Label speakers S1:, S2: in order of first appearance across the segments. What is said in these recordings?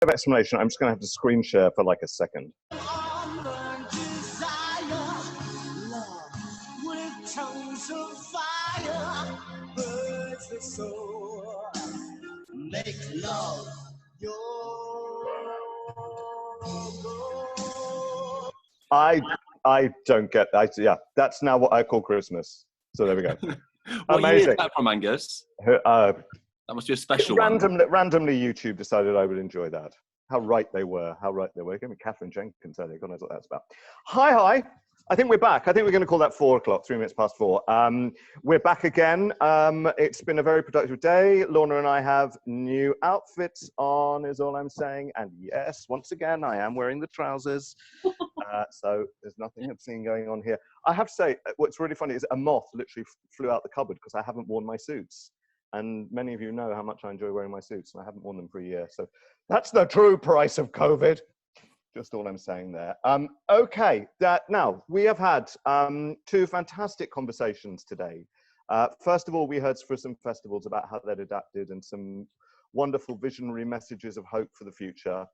S1: of explanation. I'm just going to have to screen share for like a second. Make love your goal. I don't get that. Yeah, that's now what I call Christmas. So there we go.
S2: What year is that from, Angus? That must be a special one.
S1: Randomly, YouTube decided I would enjoy that. How right they were. How right they were. Give me Catherine Jenkins earlier. God knows what that's about. Hi. I think we're back. I think we're going to call that 4 o'clock, 3 minutes past 4. We're back again. It's been a very productive day. Lorna and I have new outfits on, is all I'm saying. And yes, once again, I am wearing the trousers. So there's nothing obscene going on here. I have to say, what's really funny is a moth literally flew out the cupboard because I haven't worn my suits. And many of you know how much I enjoy wearing my suits, and I haven't worn them for a year. So that's the true price of COVID. Just all I'm saying there. Okay, now we have had 2 fantastic conversations today. First of all, we heard for some festivals about how they'd adapted and some wonderful visionary messages of hope for the future.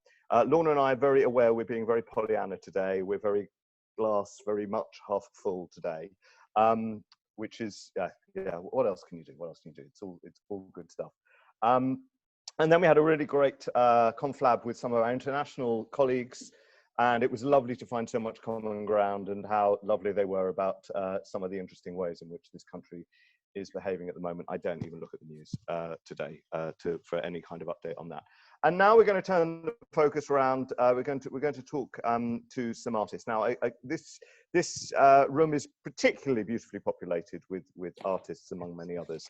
S1: Lorna and I are very aware we're being very Pollyanna today. We're very glass, very much half full today, which is, yeah, what else can you do? What else can you do? It's all good stuff. And then we had a really great conflab with some of our international colleagues, and it was lovely to find so much common ground and how lovely they were about some of the interesting ways in which this country is behaving at the moment. I don't even look at the news today for any kind of update on that. And now we're going to turn the focus around. We're going to talk to some artists. Now, this room is particularly beautifully populated with artists, among many others.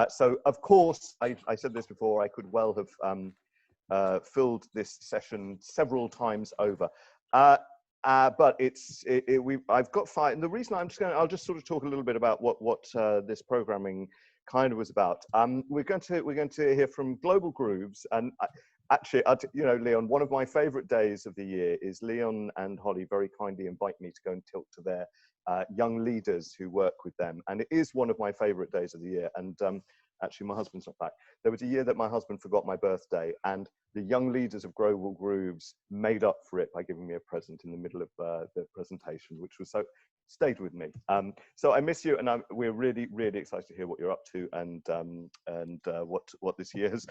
S1: So, of course, I said this before, I could well have filled this session several times over. But I've got 5, and the reason I'll just sort of talk a little bit about what this programming kind of was about. We're going to hear from Global Grooves, and actually, you know, Leon, one of my favorite days of the year is Leon and Holly very kindly invite me to go and tilt to their young leaders who work with them, and it is one of my favorite days of the year. And actually, my husband's not back. There was a year that my husband forgot my birthday, and the young leaders of Global Grooves made up for it by giving me a present in the middle of the presentation, which was so stayed with me. So I miss you, and we're really, really excited to hear what you're up to and what this year has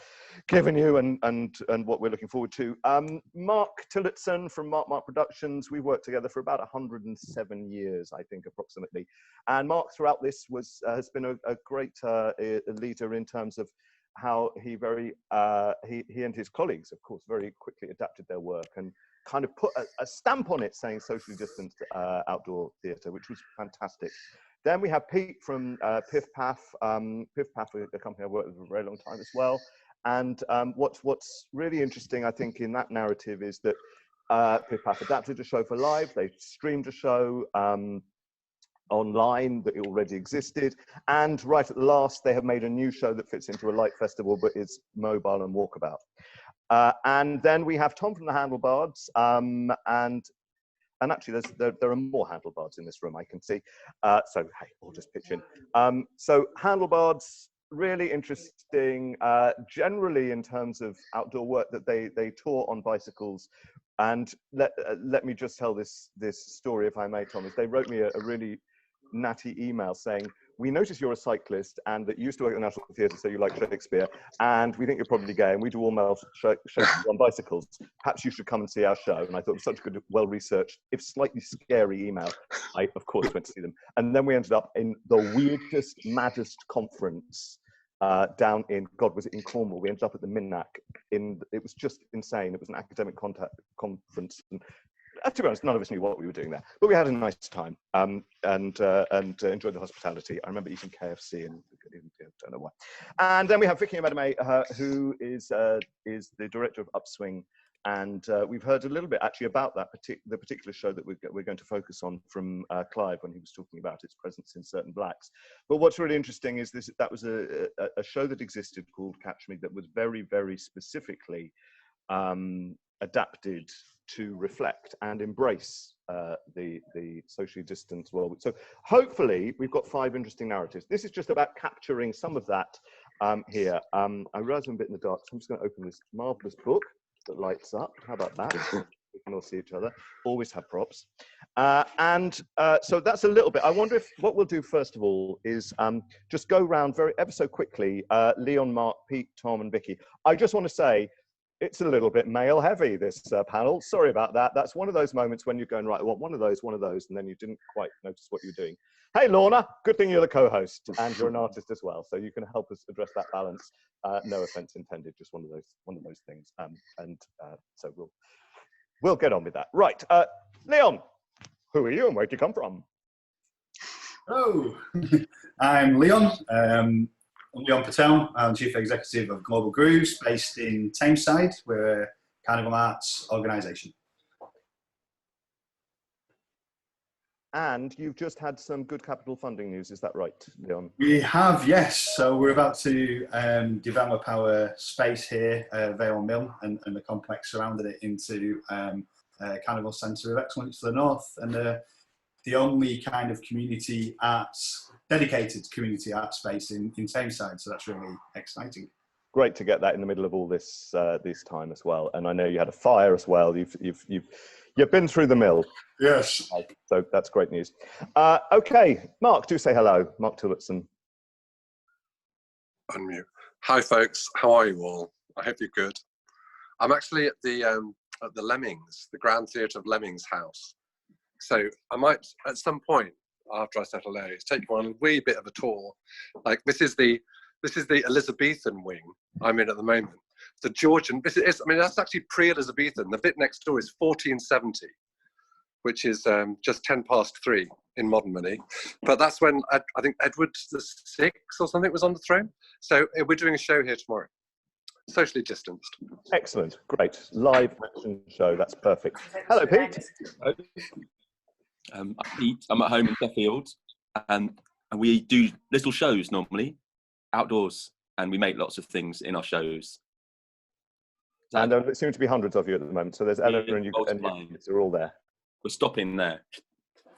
S1: given you and what we're looking forward to. Mark Tilletson from Mark Productions. We worked together for about 107 years, I think, approximately. And Mark, throughout this, has been a great leader in terms of how he and his colleagues, of course, very quickly adapted their work and kind of put a stamp on it saying socially distanced outdoor theatre, which was fantastic. Then we have Pete from Piff Paff. Piff Paff, a company I've worked with for a very long time as well. And what's really interesting, I think, in that narrative is that Piff Paff adapted a show for live. They streamed a show online that already existed, and right at the last they have made a new show that fits into a light festival but is mobile and walkabout. And then we have Tom from the Handlebards, and actually there are more Handlebards in this room, I can see. So hey, we'll just pitch in. So Handlebards, really interesting, generally in terms of outdoor work, that they tour on bicycles. And let me just tell this story, if I may, Thomas. They wrote me a really natty email saying, we notice you're a cyclist and that you used to work at the National Theatre, so you like Shakespeare, and we think you're probably gay, and we do all-male shows on bicycles. Perhaps you should come and see our show. And I thought it was such a good, well-researched, if slightly scary email. I, of course, went to see them. And then we ended up in the weirdest, maddest conference down in, God, was it in Cornwall? We ended up at the Minack. It was just insane. It was an academic conference. And to be honest, none of us knew what we were doing there, but we had a nice time and enjoyed the hospitality. I remember eating KFC and don't know why. And then we have Vicky Meadowy, who is the director of Upswing, and we've heard a little bit actually about that the particular show that we're going to focus on from Clive when he was talking about its presence in Certain Blacks. But what's really interesting is that was a show that existed called Catch Me that was very, very specifically adapted to reflect and embrace the socially distanced world. So hopefully we've got 5 interesting narratives. This is just about capturing some of that here. I realize I'm a bit in the dark, so I'm just going to open this marvelous book. that lights up. How about that? We can all see each other. Always have props. So that's a little bit. I wonder if what we'll do first of all is just go round ever so quickly. Leon, Mark, Pete, Tom, and Vicky. I just want to say it's a little bit male heavy, this panel. Sorry about that. That's one of those moments when you're going, right, I want one of those, and then you didn't quite notice what you're doing. Hey, Lorna, good thing you're the co-host and you're an artist as well, so you can help us address that balance. No offense intended, just one of those things. So we'll get on with that. Right, Leon, who are you and where did you come from?
S3: Hello, I'm Leon. I'm Leon Patel. I'm Chief Executive of Global Grooves, based in Tameside. We're a carnival arts organisation.
S1: And you've just had some good capital funding news, is that right, Leon?
S3: We have, yes. So we're about to develop our space here, Vale Mill, and the complex surrounding it into a carnival centre of excellence to the north, and the only kind of community arts, dedicated community art space in Tameside. So that's really exciting.
S1: Great to get that in the middle of all this time as well. And I know you had a fire as well. You've been through the mill.
S3: Yes.
S1: So that's great news. Okay, Mark, do say hello. Mark Tilletson.
S4: Unmute. Hi, folks. How are you all? I hope you're good. I'm actually at the Lemmings, the Grand Theatre of Lemmings House. So I might, at some point after I settle there, take you on a wee bit of a tour. Like this is the Elizabethan wing I'm in at the moment. The Georgian, that's actually pre-Elizabethan. The bit next door is 1470, which is just 3:10 in modern money. But that's when I think Edward VI or something was on the throne. So we're doing a show here tomorrow, socially distanced.
S1: Excellent, great. Live action show, that's perfect. Hello, Pete.
S2: I'm Pete, I'm at home in Sheffield, and we do little shows normally, outdoors, and we make lots of things in our shows.
S1: And there seem to be hundreds of you at the moment, so there's Eleanor and you are all there.
S2: We're stopping there.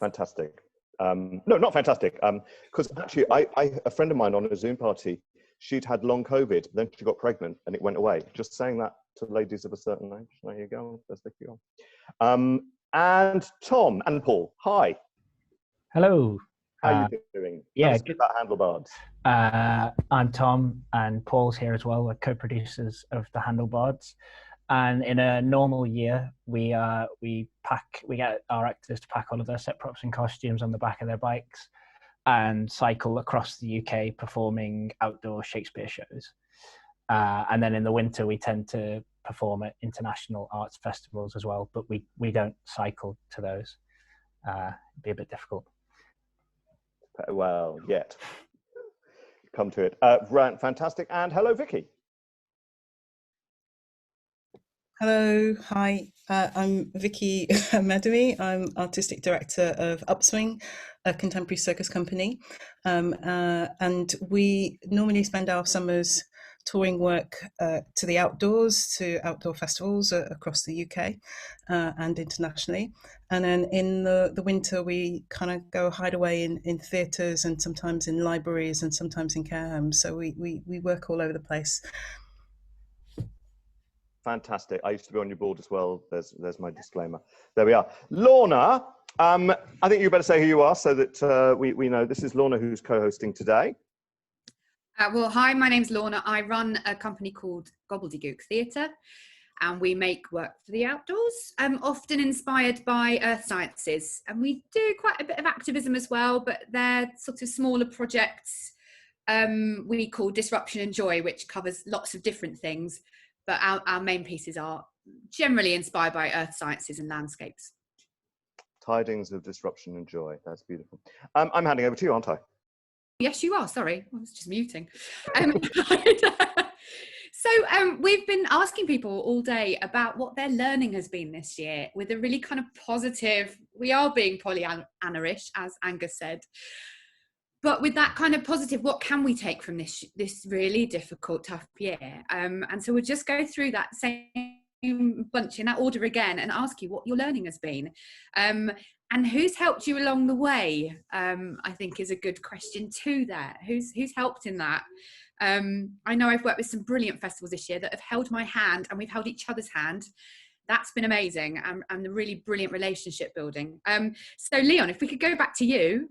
S1: Fantastic. No, not fantastic, because actually a friend of mine on a Zoom party, she'd had long COVID, then she got pregnant and it went away. Just saying that to ladies of a certain age. There you go, let's take you on. And Tom and Paul, hi.
S5: Hello.
S1: How are you doing?
S5: Yeah, good.
S1: About Handlebars.
S5: I'm Tom, and Paul's here as well. We're co-producers of the Handlebars. And in a normal year, we get our actors to pack all of their set props and costumes on the back of their bikes and cycle across the UK performing outdoor Shakespeare shows. And then in the winter, we tend to perform at international arts festivals as well, but we don't cycle to those. It'd be a bit difficult.
S1: Well, yet. Come to it. Fantastic. And hello, Vicky.
S6: Hello, hi. I'm Vicky Meadowy. I'm Artistic Director of Upswing, a contemporary circus company. And we normally spend our summers touring work to the outdoors, to outdoor festivals across the UK and internationally. And then in the winter, we kind of go hide away in theatres and sometimes in libraries and sometimes in care homes. So we work all over the place.
S1: Fantastic. I used to be on your board as well. There's my disclaimer. There we are. Lorna, I think you better say who you are so that we know. This is Lorna who's co-hosting today.
S7: Well, hi, my name's Lorna. I run a company called Gobbledygook Theatre, and we make work for the outdoors, often inspired by earth sciences. And we do quite a bit of activism as well, but they're sort of smaller projects we call Disruption and Joy, which covers lots of different things. But our main pieces are generally inspired by earth sciences and landscapes.
S1: Tidings of disruption and joy. That's beautiful. I'm handing over to you, aren't I?
S7: Yes, you are. Sorry, I was just muting. So we've been asking people all day about what their learning has been this year with a really kind of positive, we are being Pollyanna-ish, as Angus said. But with that kind of positive, what can we take from this really difficult, tough year? And so we'll just go through that same bunch in that order again and ask you what your learning has been. And who's helped you along the way, I think is a good question too there. Who's helped in that? I know I've worked with some brilliant festivals this year that have held my hand, and we've held each other's hand. That's been amazing, and the really brilliant relationship building. So Leon, if we could go back to you,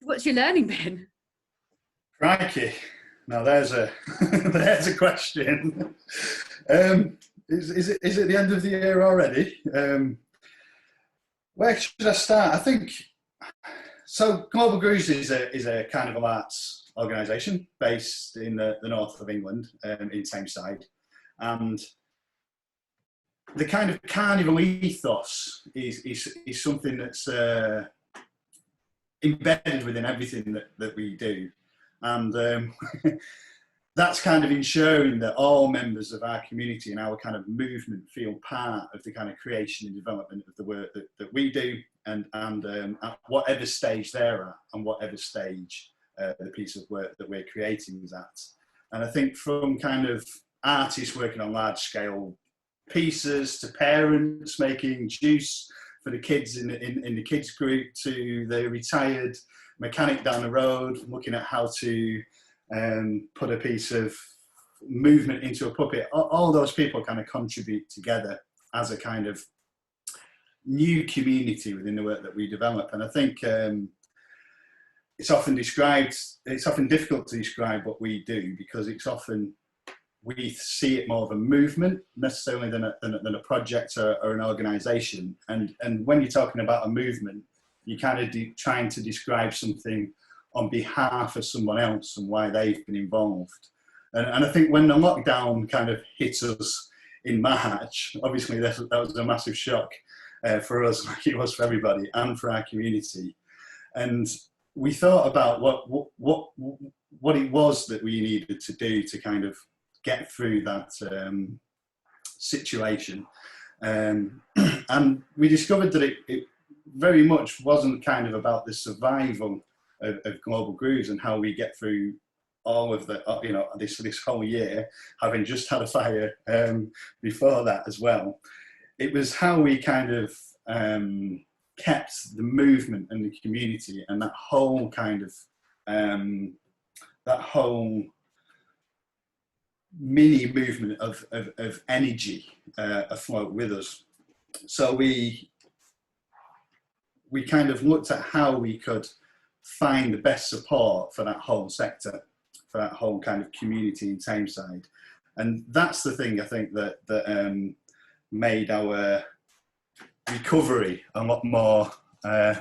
S7: what's your learning been?
S3: Crikey. Now there's a there's a question. Is it the end of the year already? Where should I start? I think so. Global Grooves is a carnival arts organisation based in the north of England, in Tameside, and the kind of carnival ethos is something that's embedded within everything that we do. And that's kind of ensuring that all members of our community and our kind of movement feel part of the kind of creation and development of the work that we do, and at whatever stage they're at and whatever stage the piece of work that we're creating is at. And I think from kind of artists working on large scale pieces to parents making juice for the kids in the kids group, to the retired mechanic down the road looking at how to put a piece of movement into a puppet, all those people kind of contribute together as a kind of new community within the work that we develop. And I think it's often difficult to describe what we do, because it's often, we see it more of a movement necessarily than a project or an organisation. And when you're talking about a movement, you're kind of trying to describe something on behalf of someone else and why they've been involved. And I think when the lockdown kind of hit us in March, obviously that was a massive shock for us, like it was for everybody, and for our community. And we thought about what it was that we needed to do to kind of get through that situation. And we discovered that it very much wasn't kind of about the survival of Global Grooves and how we get through all of the, this whole year, having just had a fire before that as well. It was how we kind of kept the movement and the community and that whole kind of, that whole mini movement of energy afloat with us. So we kind of looked at how we could find the best support for that whole sector, for that whole kind of community in Tameside. And that's the thing I think that made our recovery a lot more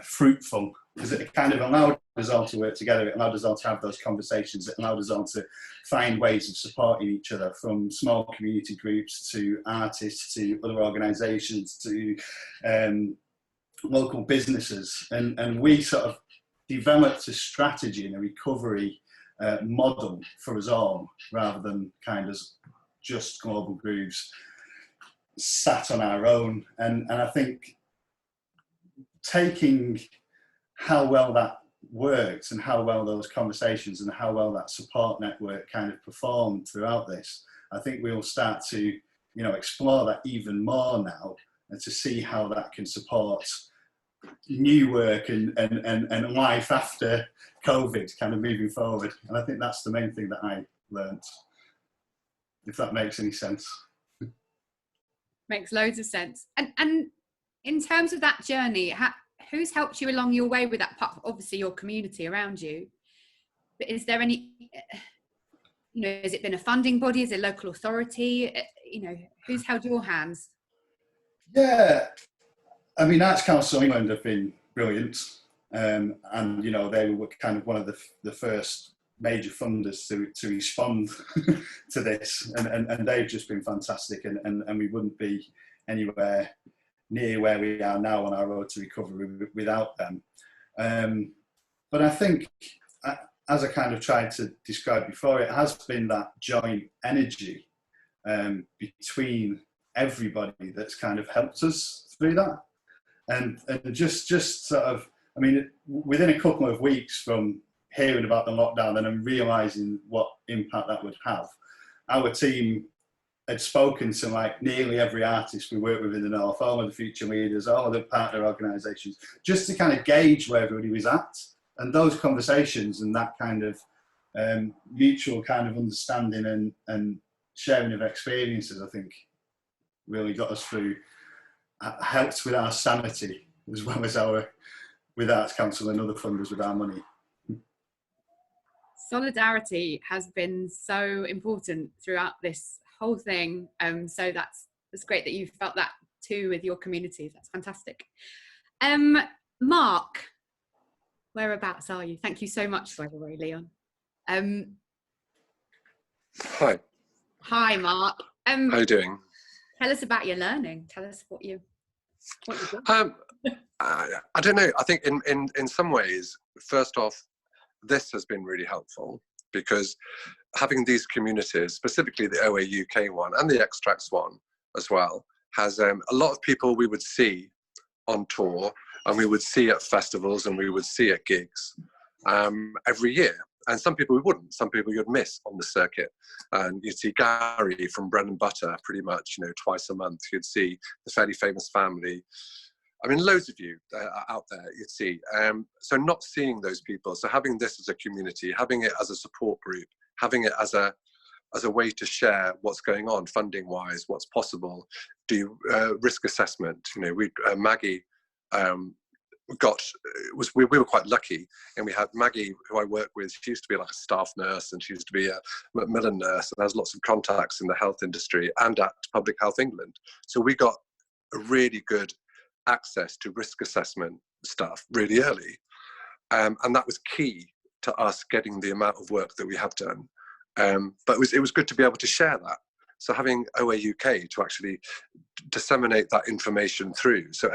S3: fruitful, because it kind of allowed us all to work together. It allowed us all to have those conversations. It allowed us all to find ways of supporting each other, from small community groups to artists to other organisations to local businesses. And we sort of developed a strategy and a recovery model for us all, rather than kind of just Global Grooves sat on our own. And I think taking how well that worked and how well those conversations and how well that support network kind of performed throughout this, I think we'll start to, explore that even more now, and to see how that can support new work and life after COVID kind of moving forward. And I think that's the main thing that I learned, if that makes any sense.
S7: Makes loads of sense. And in terms of that journey, who's helped you along your way with that part? Obviously your community around you, but is there any, has it been a funding body? Is it a local authority? Who's held your hands?
S3: Yeah, I mean, Arts Council England have been brilliant. And, they were kind of one of the first major funders to respond to this. And they've just been fantastic. And we wouldn't be anywhere near where we are now on our road to recovery without them. But I think, as I kind of tried to describe before, it has been that joint energy between everybody that's kind of helped us through that. And just sort of, I mean, within a couple of weeks from hearing about the lockdown and then realising what impact that would have, our team had spoken to like nearly every artist we work with in the North, all of the future leaders, all of the partner organisations, just to kind of gauge where everybody was at. And those conversations and that kind of mutual kind of understanding and sharing of experiences, I think, really got us through, helped with our sanity, as well as with Arts Council and other funders with our money.
S7: Solidarity has been so important throughout this whole thing. So that's great that you felt that too with your community. That's fantastic. Mark, whereabouts are you? Thank you so much, by the way, Leon.
S4: Hi.
S7: Hi, Mark.
S4: How are you doing?
S7: Tell us about your learning. Tell us what you do.
S4: I don't know. I think in some ways, first off, this has been really helpful, because having these communities, specifically the OA UK one and the Extracts one as well, has a lot of people we would see on tour, and we would see at festivals, and we would see at gigs every year. And some people we wouldn't. Some people you'd miss on the circuit. And you'd see Gary from Bread and Butter pretty much, twice a month. You'd see the Fairly Famous Family. I mean, loads of you out there you'd see. So not seeing those people, so having this as a community, having it as a support group, having it as a way to share what's going on funding-wise, what's possible, do risk assessment. Maggie we were quite lucky, and we had Maggie, who I work with. She used to be like a staff nurse, and she used to be a Macmillan nurse, and has lots of contacts in the health industry and at Public Health England. So we got a really good access to risk assessment stuff really early, and that was key to us getting the amount of work that we have done. But it was good to be able to share that. So having OA UK to actually disseminate that information through, so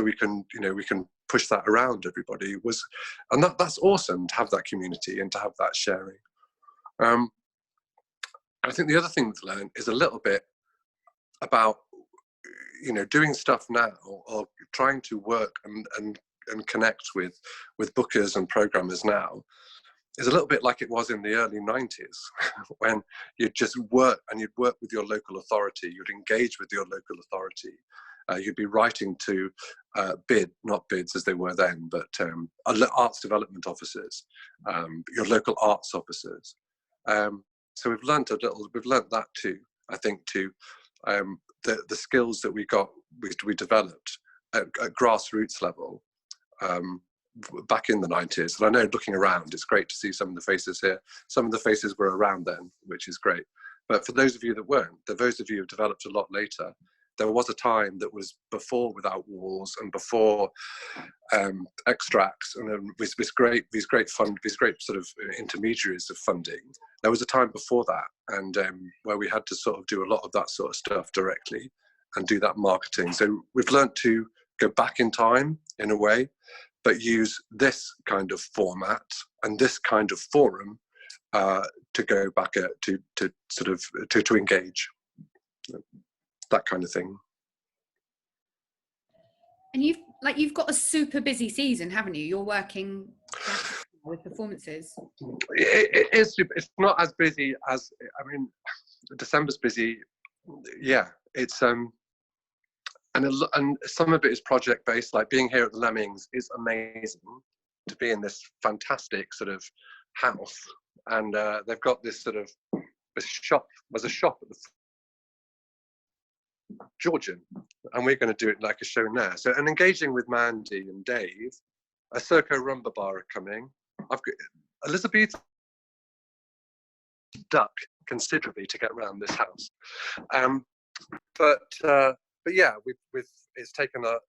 S4: we can push that around everybody, and that's awesome to have that community and to have that sharing. I think the other thing to learn is a little bit about doing stuff now, or trying to work and connect with bookers and programmers now, is a little bit like it was in the early 90s, when you'd just work, and you'd work with your local authority, you'd engage with your local authority, you'd be writing to not bids as they were then, but arts development officers, your local arts officers. So we've learnt that too, I think, to the skills that we developed at grassroots level, back in the 90s. And I know, looking around, it's great to see some of the faces here. Some of the faces were around then, which is great. But for those of you that weren't, those of you who developed a lot later, there was a time that was before Without Walls and before Extracts, and these great sort of intermediaries of funding. There was a time before that, and where we had to sort of do a lot of that sort of stuff directly and do that marketing. So we've learned to go back in time in a way, but use this kind of format and this kind of forum to go back to engage, that kind of thing.
S7: And you've got a super busy season, haven't you? You're working with performances.
S4: It is. It's not as busy as, December's busy. Yeah, it's and some of it is project based. Like being here at the Lemmings is amazing, to be in this fantastic sort of house, and they've got this sort of shop. There's a shop at the Georgian, and we're going to do it like a show now. So, and engaging with Mandy and Dave, a Circo Rumba Bar are coming. I've got Elizabeth duck considerably to get around this house, but yeah, it's taken a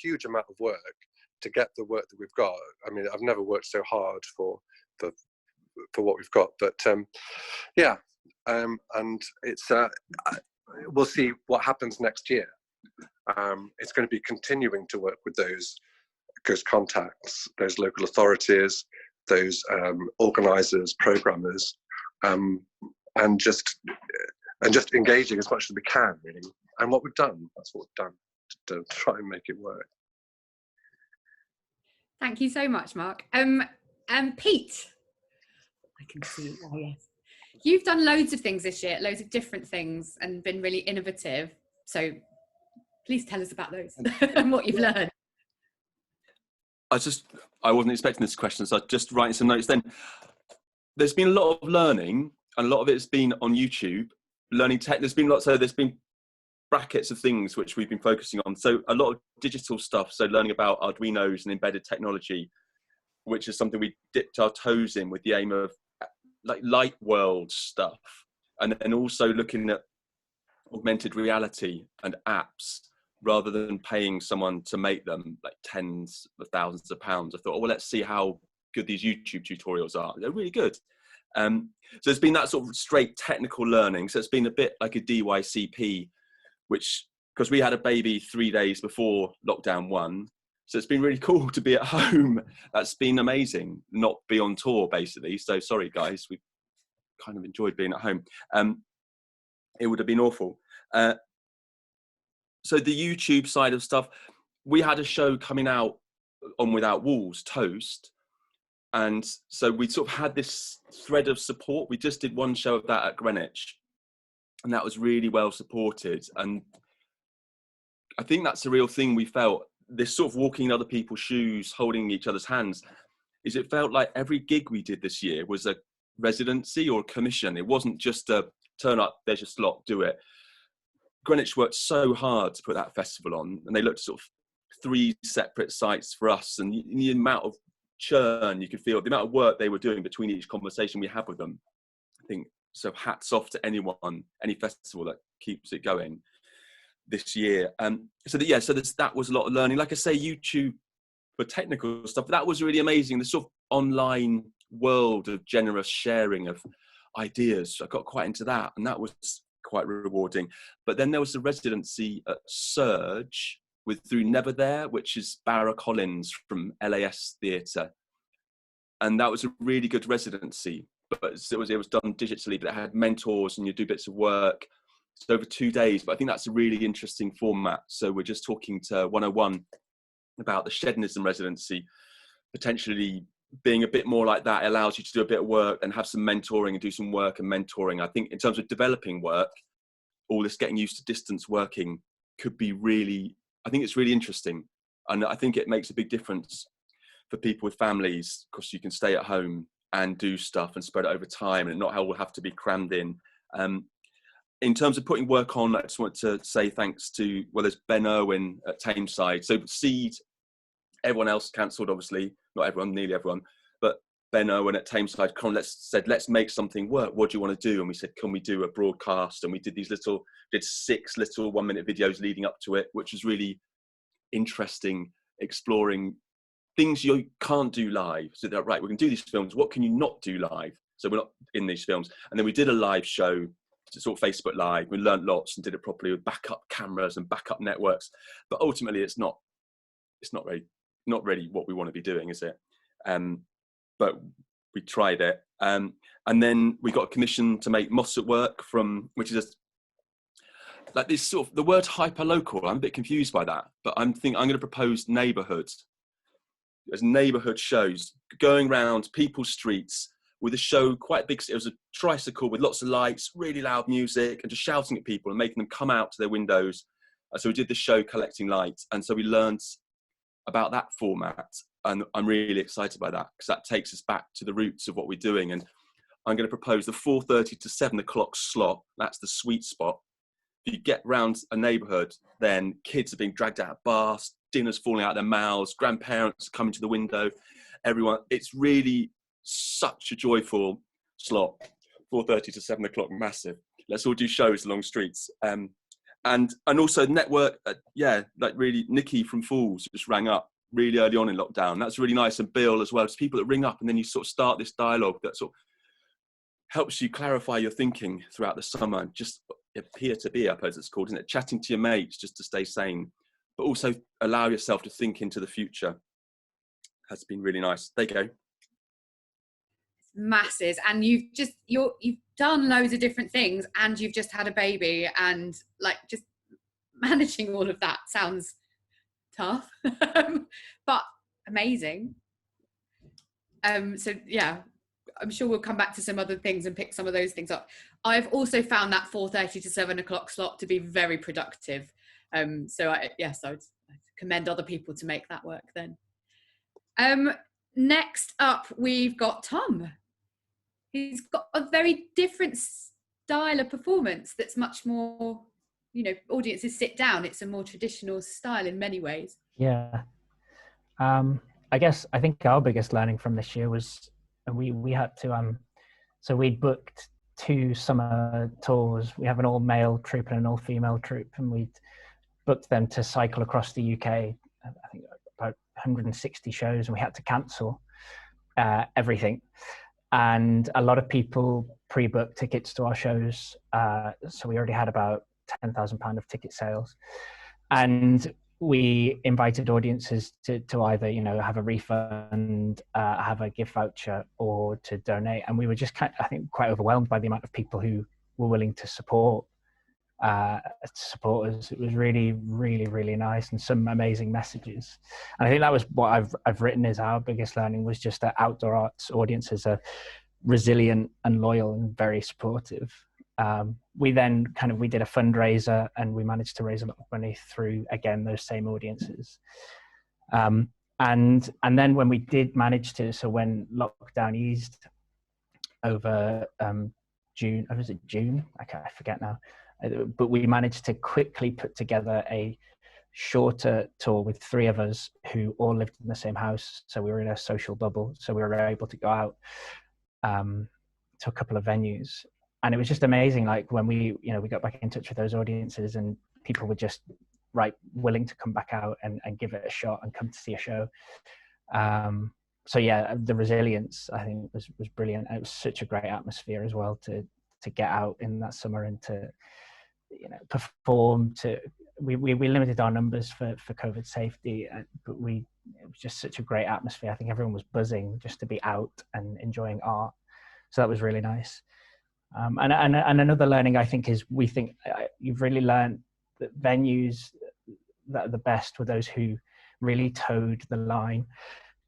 S4: huge amount of work to get the work that we've got. I mean, I've never worked so hard for what we've got, but yeah, and it's we'll see what happens next year. It's going to be continuing to work with those contacts, those local authorities, those organisers, programmers, and just engaging as much as we can, really. And what we've done, that's what we've done to try and make it work.
S7: Thank you so much, Mark. Pete, I can see. Oh yes, you've done loads of things this year, loads of different things, and been really innovative. So please tell us about those and what you've learned.
S2: I wasn't expecting this question, so I'm just writing some notes then. there's been a lot of learning, and a lot of it's been on YouTube, learning tech. There's been brackets of things which we've been focusing on. So a lot of digital stuff. So learning about Arduinos and embedded technology, which is something we dipped our toes in with the aim of like light world stuff. And then also looking at augmented reality and apps rather than paying someone to make them like tens of thousands of pounds. I thought, oh, well, let's see how good these YouTube tutorials are. They're really good. So it's been that sort of straight technical learning. So it's been a bit like a DYCP, which, because we had a baby 3 days before lockdown 1. So it's been really cool to be at home. That's been amazing, not be on tour basically. So sorry guys, we kind of enjoyed being at home. It would have been awful. So the YouTube side of stuff, we had a show coming out on Without Walls, Toast. And so we sort of had this thread of support. We just did one show of that at Greenwich, and that was really well supported. And I think that's a real thing we felt, this sort of walking in other people's shoes, holding each other's hands, is it felt like every gig we did this year was a residency or a commission. It wasn't just a turn up, there's your slot, do it. Greenwich worked so hard to put that festival on, and they looked at sort of 3 separate sites for us, and the amount of churn you could feel, the amount of work they were doing between each conversation we had with them. I think so. Hats off to anyone, any festival that keeps it going this year. So that was a lot of learning. Like I say, YouTube for technical stuff, that was really amazing. The sort of online world of generous sharing of ideas, I got quite into that, and that was quite rewarding. But then there was the residency at Surge through Never There, which is Barra Collins from LAS Theatre, and that was a really good residency. But it was done digitally, but it had mentors and you do bits of work. It's over 2 days, but I think that's a really interesting format. So we're just talking to 101 about the Shedonism residency, potentially being a bit more like that. It allows you to do a bit of work and have some mentoring and do some work and mentoring. I think in terms of developing work, all this getting used to distance working could be really, I think it's really interesting. And I think it makes a big difference for people with families, because you can stay at home and do stuff and spread it over time and not all have to be crammed in. In terms of putting work on, I just want to say thanks to, well, there's Ben Irwin at Tameside. So Seed, everyone else cancelled, obviously, not everyone, nearly everyone, but Ben Irwin at Tameside said, let's make something work. What do you want to do? And we said, can we do a broadcast? And we did did 6 little 1-minute videos leading up to it, which was really interesting, exploring things you can't do live. So they're right, we can do these films. What can you not do live? So we're not in these films. And then we did a live show, sort of Facebook Live. We learned lots and did it properly with backup cameras and backup networks. But ultimately, it's not really what we want to be doing, is it? But we tried it. And then we got a commission to make Moss at Work which is like this sort of, the word hyper-local, I'm a bit confused by that, but I'm going to propose neighbourhoods. There's neighbourhood shows going around people's streets with a show quite big. It was a tricycle with lots of lights, really loud music, and just shouting at people and making them come out to their windows. So we did the show collecting lights, and so we learned about that format, and I'm really excited by that because that takes us back to the roots of what we're doing. And I'm going to propose the 4:30 to 7 o'clock slot. That's the sweet spot. If you get round a neighbourhood, then kids are being dragged out of bars, dinners falling out of their mouths, grandparents coming to the window, everyone. It's really such a joyful slot. 4:30 to 7 o'clock, massive. Let's all do shows along streets. And also network, like really, Nikki from Fools just rang up really early on in lockdown. That's really nice. And Bill as well. It's people that ring up and then you sort of start this dialogue that sort of helps you clarify your thinking throughout the summer. Just peer-to-peer, as it's called, isn't it? Chatting to your mates just to stay sane, but also allow yourself to think into the future. Has been really nice. There you go.
S7: Masses, and you've done loads of different things, and you've just had a baby, and like just managing all of that sounds tough, but amazing. So yeah, I'm sure we'll come back to some other things and pick some of those things up. I've also found that 4:30 to 7 o'clock slot to be very productive. So I would commend other people to make that work then. Next up, we've got Tom. he's got a very different style of performance that's much more, you know, audiences sit down. It's a more traditional style in many ways.
S5: Yeah. I think our biggest learning from this year was we had to so we booked 2 summer tours. We have an all-male troupe and an all-female troupe, and we booked them to cycle across the UK. I think about 160 shows, and we had to cancel everything. And a lot of people pre-booked tickets to our shows, so we already had about £10,000 of ticket sales, and we invited audiences to either, you know, have a refund, have a gift voucher, or to donate. And we were just I think quite overwhelmed by the amount of people who were willing to support us. It was really, really, really nice, and some amazing messages. And I think that was what I've written as our biggest learning, was just that outdoor arts audiences are resilient and loyal and very supportive. We then we did a fundraiser, and we managed to raise a lot of money through, again, those same audiences. And then when we did manage to, so when lockdown eased over June, or was it June? I forget now. But we managed to quickly put together a shorter tour with 3 of us who all lived in the same house. So we were in a social bubble. So we were able to go out to a couple of venues. And it was just amazing. Like when we got back in touch with those audiences, and people were just willing to come back out and give it a shot and come to see a show. So yeah, the resilience, I think, was brilliant. And it was such a great atmosphere as well to get out in that summer and to, you know, perform. We limited our numbers for COVID safety, but it was just such a great atmosphere. I think everyone was buzzing just to be out and enjoying art. So that was really nice. And another learning, I think, is you've really learned that venues that are the best were those who really towed the line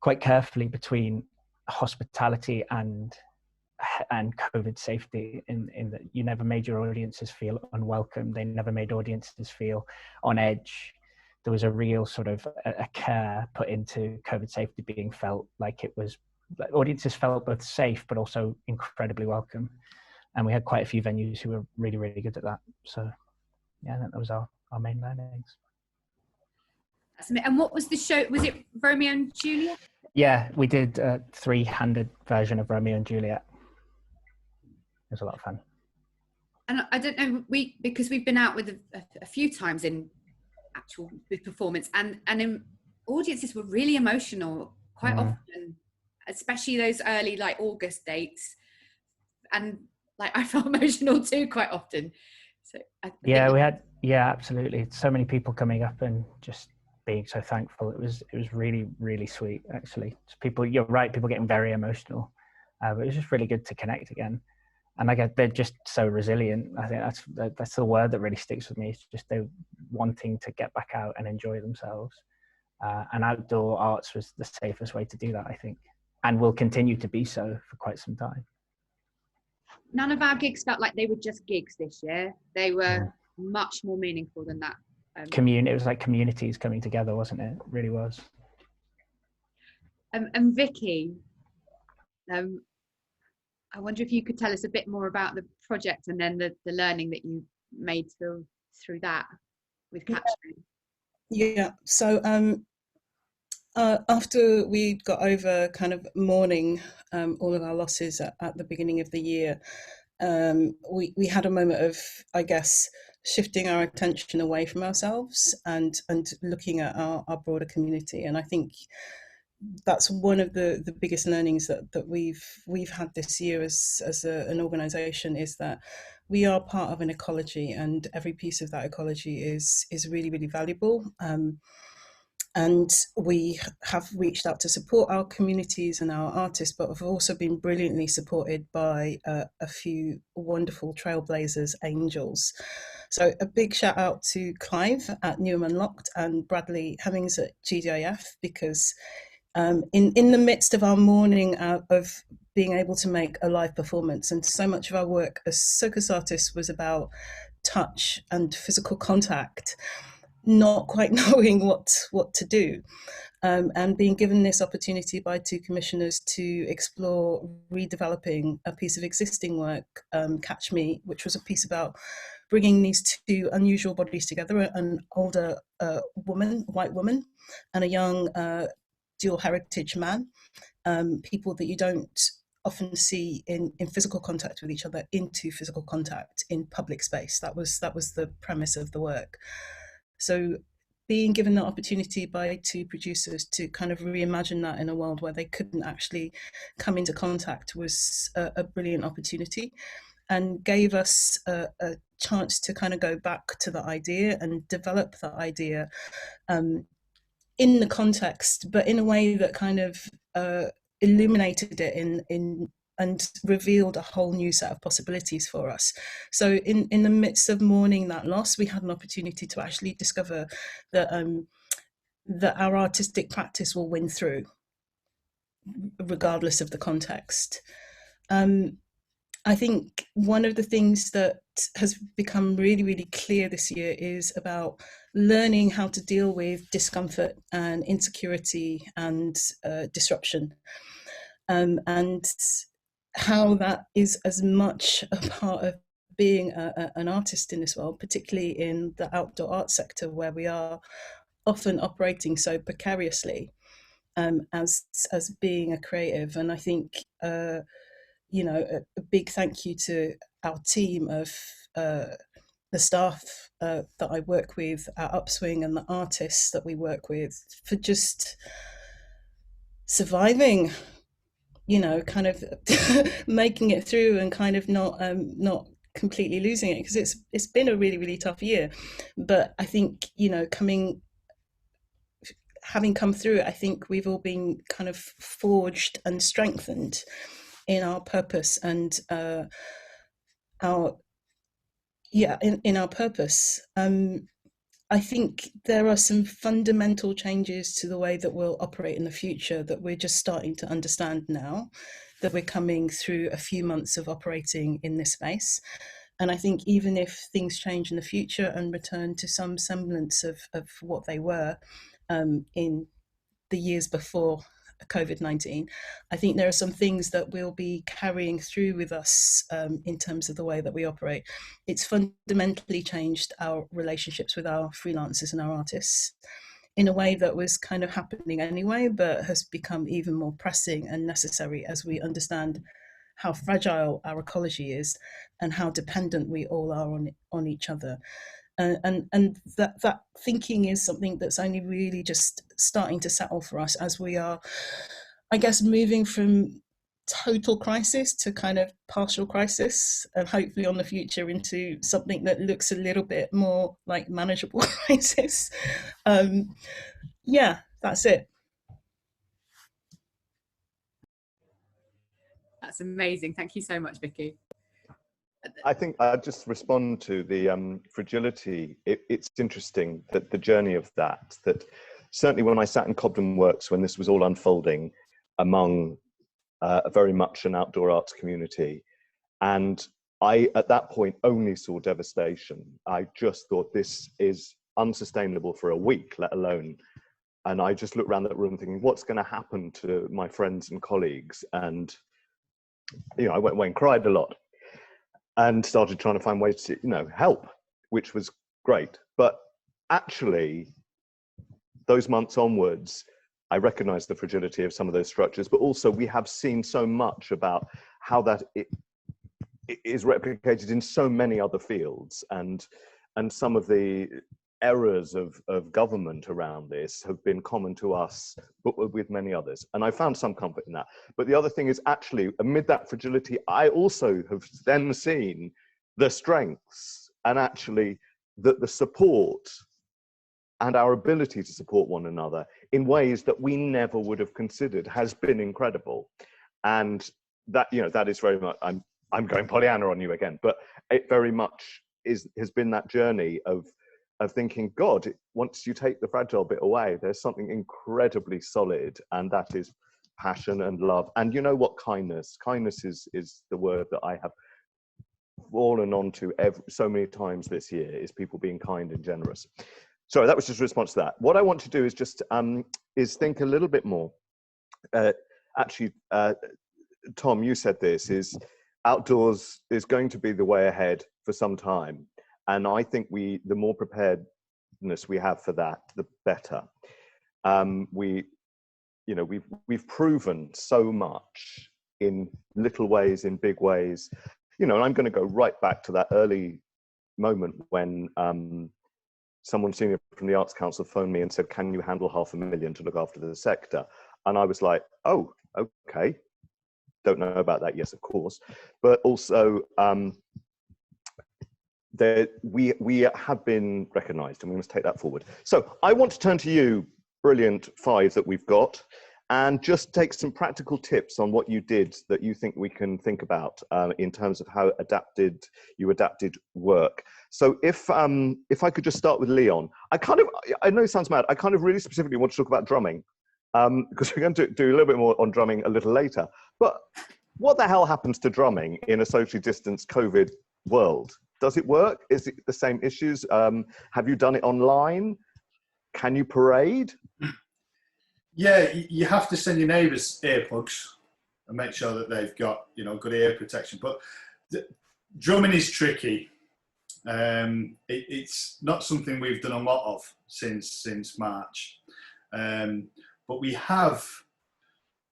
S5: quite carefully between hospitality and COVID safety, in that you never made your audiences feel unwelcome. They never made audiences feel on edge. There was a real sort of a care put into COVID safety being felt like it was, audiences felt both safe but also incredibly welcome. And we had quite a few venues who were really, really good at that. So yeah, that was our main learnings.
S7: And what was the show? Was it Romeo and Juliet?
S5: Yeah, we did a 3-handed version of Romeo and Juliet. It was a lot of fun.
S7: And I don't know, because we've been out with a few times with performance, and audiences were really emotional quite often, especially those early August dates. And I felt emotional too quite often. So absolutely. So many people coming up and just being so thankful. It was really, really sweet, actually. People, you're right, people getting very emotional. But it was just really good to connect again. And they're just so resilient. I think that's the word that really sticks with me. It's just they wanting to get back out and enjoy themselves. And outdoor arts was the safest way to do that, I think, and will continue to be so for quite some time. None of our gigs felt like they were just gigs this year. They were much more meaningful than that.
S5: It was like communities coming together, wasn't it? It really was.
S7: And Vicky, I wonder if you could tell us a bit more about the project and then the learning that you made through that with capturing.
S6: Yeah. So after we got over kind of mourning all of our losses at the beginning of the year, we had a moment of, I guess, shifting our attention away from ourselves and looking at our broader community. And I think that's one of the biggest learnings that we've had this year as an organisation, is that we are part of an ecology, and every piece of that ecology is really, really valuable. And we have reached out to support our communities and our artists, but have also been brilliantly supported by a few wonderful trailblazers, angels. So a big shout out to Clive at Newham Unlocked and Bradley Hemmings at GDIF, because in the midst of our mourning of being able to make a live performance, and so much of our work as circus artists was about touch and physical contact, not quite knowing what to do. And being given this opportunity by two commissioners to explore redeveloping a piece of existing work, Catch Me, which was a piece about bringing these two unusual bodies together, an older white woman, and a young dual heritage man, people that you don't often see in physical contact with each other, into physical contact in public space. That was the premise of the work. So being given the opportunity by two producers to kind of reimagine that in a world where they couldn't actually come into contact was a brilliant opportunity, and gave us a chance to kind of go back to the idea and develop the idea in the context, but in a way that kind of illuminated it in and revealed a whole new set of possibilities for us. So in the midst of mourning that loss, we had an opportunity to actually discover that that our artistic practice will win through, regardless of the context. I think one of the things that has become really, really clear this year is about learning how to deal with discomfort and insecurity and disruption. And how that is as much a part of being an artist in this world, particularly in the outdoor art sector, where we are often operating so precariously as being a creative. And I think, you know, a big thank you to our team of the staff that I work with at Upswing and the artists that we work with for just surviving, you know, kind of making it through and kind of not completely losing it, because it's been a really, really tough year. But I think, you know, having come through it, I think we've all been kind of forged and strengthened in our purpose and in our purpose. I think there are some fundamental changes to the way that we'll operate in the future that we're just starting to understand now, that we're coming through a few months of operating in this space. And I think even if things change in the future and return to some semblance of what they were in the years before COVID-19, I think there are some things that we'll be carrying through with us in terms of the way that we operate. It's fundamentally changed our relationships with our freelancers and our artists in a way that was kind of happening anyway, but has become even more pressing and necessary as we understand how fragile our ecology is and how dependent we all are on each other. And that thinking is something that's only really just starting to settle for us as we are, I guess, moving from total crisis to kind of partial crisis, and hopefully on the future into something that looks a little bit more like manageable crisis. Yeah, that's it.
S7: That's amazing. Thank you so much, Vicky.
S1: I think I'd just respond to the fragility. It's interesting that the journey of that certainly when I sat in Cobden Works, when this was all unfolding among very much an outdoor arts community, and I, at that point, only saw devastation. I just thought this is unsustainable for a week, let alone. And I just looked around that room thinking, what's going to happen to my friends and colleagues? And, you know, I went away and cried a lot and started trying to find ways to, you know, help, which was great. But actually, those months onwards, I recognized the fragility of some of those structures, but also we have seen so much about how that it is replicated in so many other fields, and some of the errors of government around this have been common to us, but with many others. And I found some comfort in that. But the other thing is, actually, amid that fragility, I also have then seen the strengths and actually the support and our ability to support one another in ways that we never would have considered has been incredible. And that, you know, that is very much, I'm going Pollyanna on you again, but it very much has been that journey of thinking, God, once you take the fragile bit away, there's something incredibly solid, and that is passion and love. And you know what? Kindness is the word that I have fallen onto so many times this year, is people being kind and generous. sorry, that was just a response to that. What I want to do is just is think a little bit more. Actually, Tom, you said this, is outdoors is going to be the way ahead for some time. And I think the more preparedness we have for that, the better. We've proven so much in little ways, in big ways, and I'm going to go right back to that early moment when someone senior from the Arts Council phoned me and said, can you handle $500,000 to look after the sector? And I was like, oh, okay. Don't know about that. Yes, of course. But also, we have been recognised, and we must take that forward. So I want to turn to you, brilliant five that we've got, and just take some practical tips on what you did that you think we can think about in terms of how you adapted work. So if I could just start with Leon, I know it sounds mad, I kind of really specifically want to talk about drumming, because we're going to do a little bit more on drumming a little later. But what the hell happens to drumming in a socially distanced COVID world? Does it work? Is it the same issues? Have you done it online? Can you parade?
S3: Yeah, you have to send your neighbours earplugs and make sure that they've got, good ear protection. But drumming is tricky. It's not something we've done a lot of since March. But we have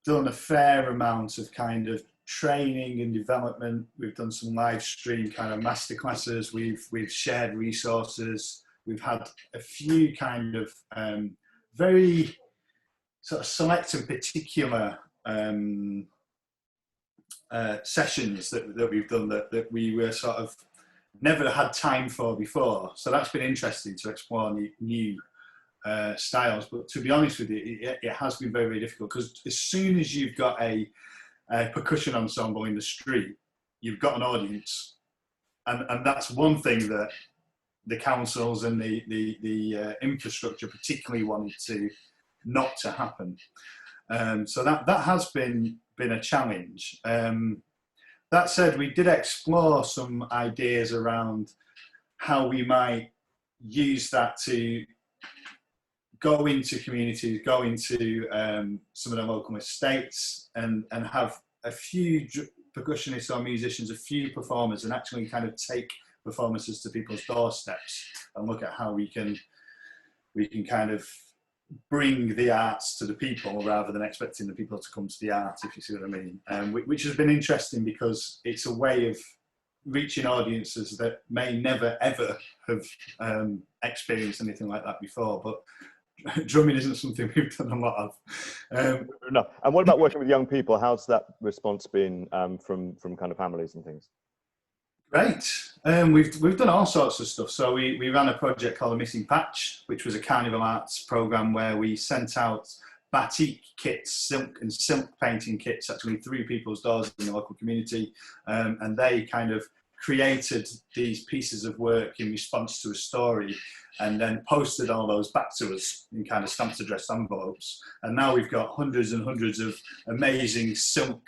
S3: done a fair amount of kind of training and development. We've done some live stream kind of masterclasses. We've shared resources. We've had a few kind of very sort of select and particular sessions that we've done that we were sort of never had time for before. So that's been interesting to explore new styles. But to be honest with you, it has been very, very difficult, because as soon as you've got a percussion ensemble in the street, you've got an audience. And that's one thing that the councils and the infrastructure particularly wanted not to happen. So that has been a challenge. That said, we did explore some ideas around how we might use that to go into communities, go into some of the local estates, and have a few percussionists or musicians, a few performers, and actually kind of take performances to people's doorsteps and look at how we can kind of bring the arts to the people rather than expecting the people to come to the art, if you see what I mean. Which has been interesting, because it's a way of reaching audiences that may never ever have experienced anything like that before. But drumming isn't something we've done a lot of.
S1: No. And what about working with young people? How's that response been from kind of families and things?
S3: Great. We've done all sorts of stuff. So we ran a project called The Missing Patch, which was a carnival arts program where we sent out batik kits, silk painting kits, actually through people's doors in the local community, and they kind of created these pieces of work in response to a story, and then posted all those back to us in kind of stamped addressed envelopes. And now we've got hundreds and hundreds of amazing silk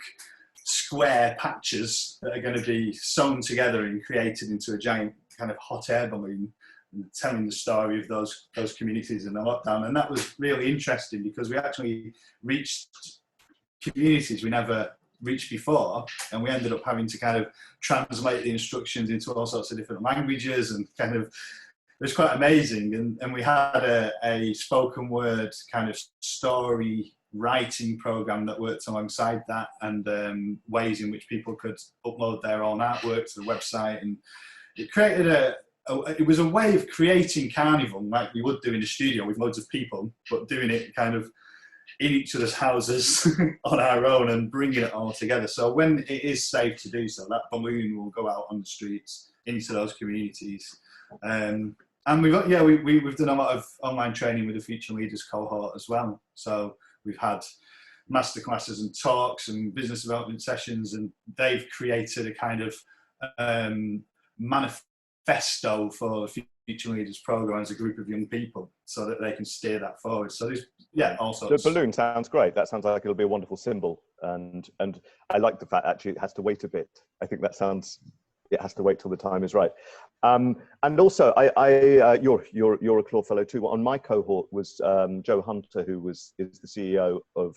S3: square patches that are going to be sewn together and created into a giant kind of hot air balloon, and telling the story of those communities in the lockdown. And that was really interesting, because we actually reached communities we never reached before, and we ended up having to kind of translate the instructions into all sorts of different languages, and kind of, it was quite amazing. And we had a spoken word kind of story writing program that worked alongside that, and ways in which people could upload their own artwork to the website. And it created it was a way of creating carnival like we would do in the studio with loads of people, but doing it kind of in each other's houses on our own and bringing it all together. So when it is safe to do so, that balloon will go out on the streets into those communities. And we've done a lot of online training with the Future Leaders cohort as well. So we've had masterclasses and talks and business development sessions, and they've created a kind of manifesto for the Future Leaders program as a group of young people, so that they can steer that forward. So there's, all sorts.
S1: The balloon sounds great. That sounds like it'll be a wonderful symbol, and I like the fact actually it has to wait a bit. I think that sounds, it has to wait till the time is right. And also, you're a Claw Fellow too. On my cohort was Jo Hunter, who is the CEO of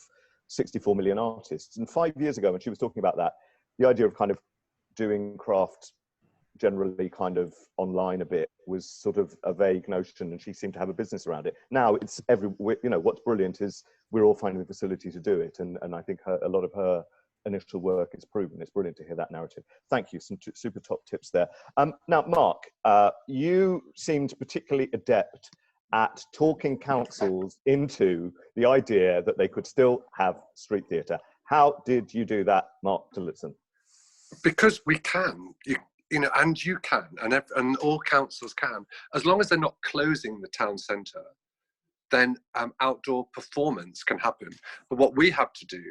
S1: 64 Million Artists. And 5 years ago, when she was talking about that, the idea of kind of doing craft generally kind of online a bit was sort of a vague notion, and she seemed to have a business around it. Now it's what's brilliant is we're all finding the facility to do it, and I think a lot of her initial work is proven. It's brilliant to hear that narrative. Thank you. Some super top tips there. Now, Mark, you seemed particularly adept at talking councils into the idea that they could still have street theatre. How did you do that, Mark Tilletson?
S4: Because we can, and you can, and all councils can, as long as they're not closing the town centre, then outdoor performance can happen. But what we have to do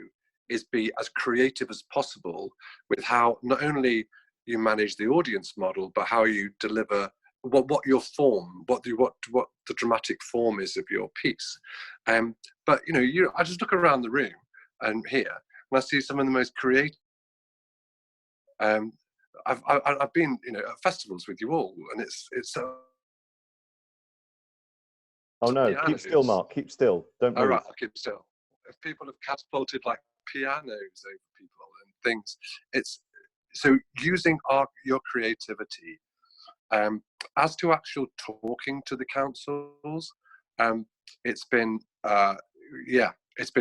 S4: is be as creative as possible with how not only you manage the audience model, but how you deliver what your form, what the dramatic form is of your piece. But I just look around the room and here, and I see some of the most creative. I've been at festivals with you all, and it's
S1: oh no, keep still, Mark, keep still, don't move.
S4: All right, I'll keep still. If people have catapulted like pianos over people and things, it's so using your creativity. As to actual talking to the councils, it's been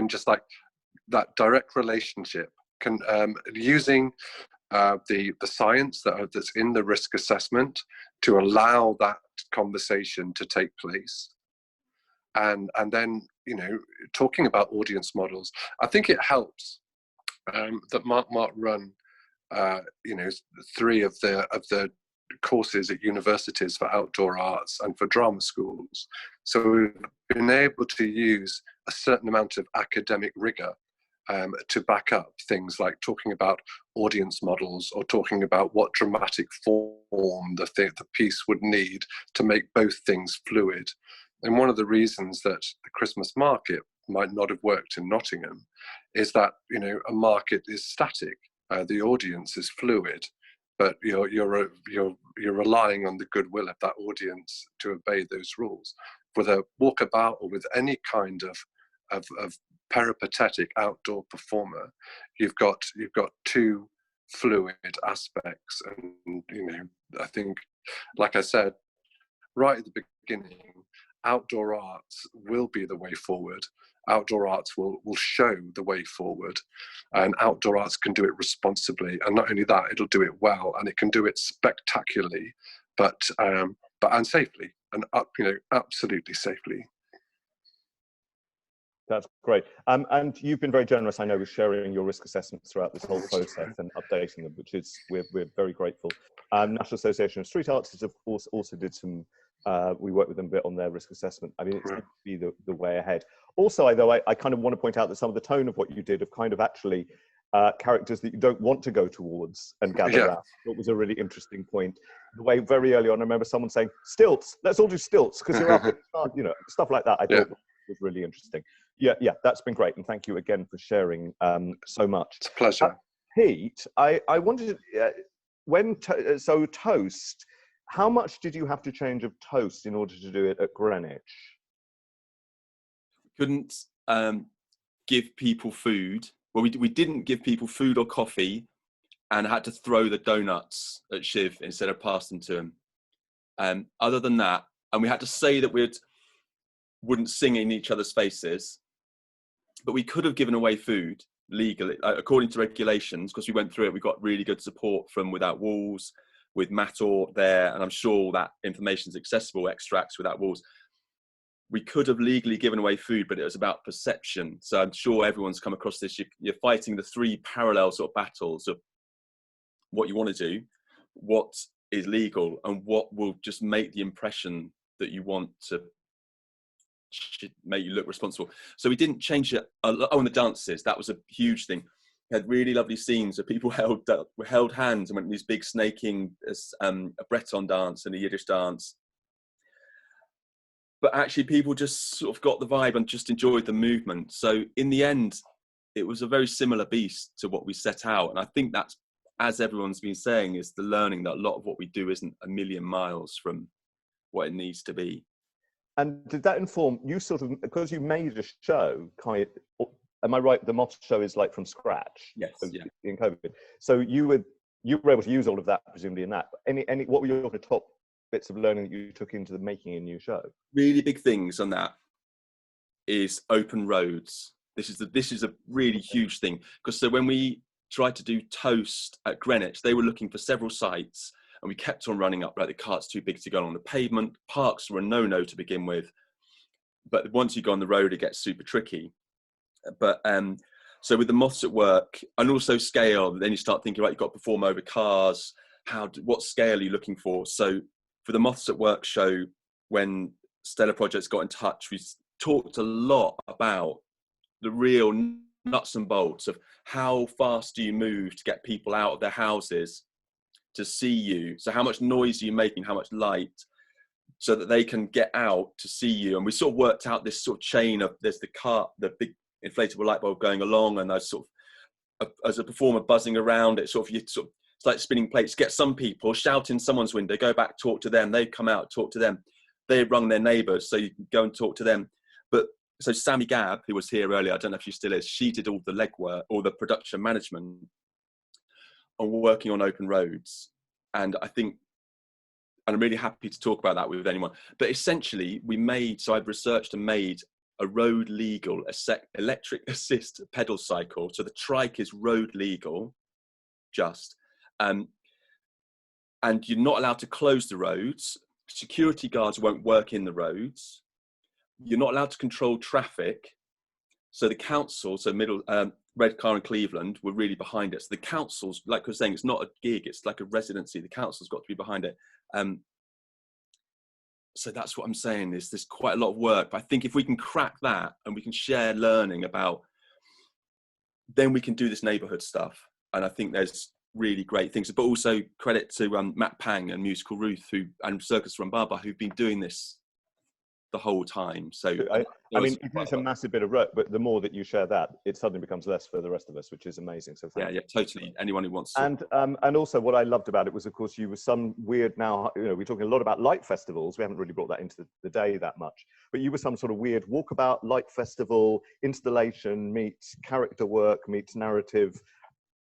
S4: just like that direct relationship, using the science that's in the risk assessment to allow that conversation to take place, and then talking about audience models. I think it helps that Mark run 3 of the courses at universities for outdoor arts and for drama schools. So we've been able to use a certain amount of academic rigor to back up things like talking about audience models, or talking about what dramatic form the piece would need to make both things fluid. And one of the reasons that the Christmas market might not have worked in Nottingham is that a market is static, the audience is fluid, but you're relying on the goodwill of that audience to obey those rules. With a walkabout or with any kind of peripatetic outdoor performer, you've got 2 fluid aspects. And I think, like I said right at the beginning, outdoor arts will be the way forward. Outdoor arts will show the way forward, and outdoor arts can do it responsibly. And not only that, it'll do it well, and it can do it spectacularly, but and safely, and absolutely safely.
S1: That's great. And you've been very generous, I know, with sharing your risk assessments throughout this whole process and updating them, which is we're very grateful. National Association of Street Artists, of course, also did some. We worked with them a bit on their risk assessment. I mean, it's going to be the way ahead. Also, I kind of want to point out that some of the tone of what you did, of kind of actually characters that you don't want to go towards and gather around, it was a really interesting point. The way very early on, I remember someone saying, "Stilts, let's all do stilts because you're up," stuff like that. I thought was really interesting. Yeah, that's been great, and thank you again for sharing so much.
S4: It's a pleasure.
S1: Pete, I wanted to, Toast. How much did you have to change of Toast in order to do it at Greenwich?
S2: Couldn't give people food. Well, we didn't give people food or coffee, and had to throw the donuts at Shiv instead of pass them to him. Other than that, and we had to say that we wouldn't sing in each other's faces, but we could have given away food legally, according to regulations, because we went through it. We got really good support from Without Walls, with Mattor there, and I'm sure that information is accessible, Extracts Without Walls. We could have legally given away food, but it was about perception. So I'm sure everyone's come across this. You're fighting the 3 parallel sort of battles of what you want to do, what is legal, and what will just make the impression that you want to make you look responsible. So we didn't change it. Oh, and the dances, that was a huge thing. We had really lovely scenes where people held hands and went these big snaking, a Breton dance and a Yiddish dance. But actually people just sort of got the vibe and just enjoyed the movement. So in the end, it was a very similar beast to what we set out. And I think that's as everyone's been saying, is the learning that a lot of what we do isn't a million miles from what it needs to be.
S1: And did that inform you sort of, because you made a show, am I right, the Moths show is like from scratch?
S2: Yes, yeah.
S1: In COVID. So you were able to use all of that, presumably, in that. What were your top bits of learning that you took into the making a new show?
S2: Really big things on that is open roads. This is a really huge thing, because so when we tried to do Toast at Greenwich, they were looking for several sites, and we kept on running up, like the cart's too big to go on the pavement. Parks were a no-no to begin with, but once you go on the road, it gets super tricky. But so with the Moths at Work, and also scale, then you start thinking, right, you've got to perform over cars. What scale are you looking for? So for the Moths at Work show, when Stellar Projects got in touch, we talked a lot about the real nuts and bolts of how fast do you move to get people out of their houses to see you. So how much noise are you making, how much light, so that they can get out to see you. And we sort of worked out this sort of chain of, there's the big inflatable light bulb going along, and I sort of, as a performer, buzzing around it, it's like spinning plates. Get some people, shout in someone's window, go back, talk to them, they come out, talk to them, they rung their neighbours, so you can go and talk to them. But so Sammy Gabb, who was here earlier, I don't know if she still is, she did all the legwork, all the production management on working on open roads. And I think, and I'm really happy to talk about that with anyone, but essentially I've researched and made a road legal electric assist pedal cycle. So the trike is road legal, and you're not allowed to close the roads. Security guards won't work in the roads. You're not allowed to control traffic. So the council, Redcar and Cleveland were really behind it. So the council's, like I was saying, it's not a gig, it's like a residency. The council's got to be behind it. So that's what I'm saying, is there's quite a lot of work. But I think if we can crack that and we can share learning about, then we can do this neighborhood stuff. And I think there's really great things. But also credit to Matt Pang and Musical Ruth and Circus Rambaba, who've been doing this the whole time. So
S1: I mean, it's a massive bit of work, but the more that you share that, it suddenly becomes less for the rest of us, which is amazing. So
S2: yeah, totally. Anyone who wants to.
S1: And also what I loved about it was, of course, you were some weird, now, we're talking a lot about light festivals. We haven't really brought that into the day that much, but you were some sort of weird walkabout light festival, installation meets character work meets narrative.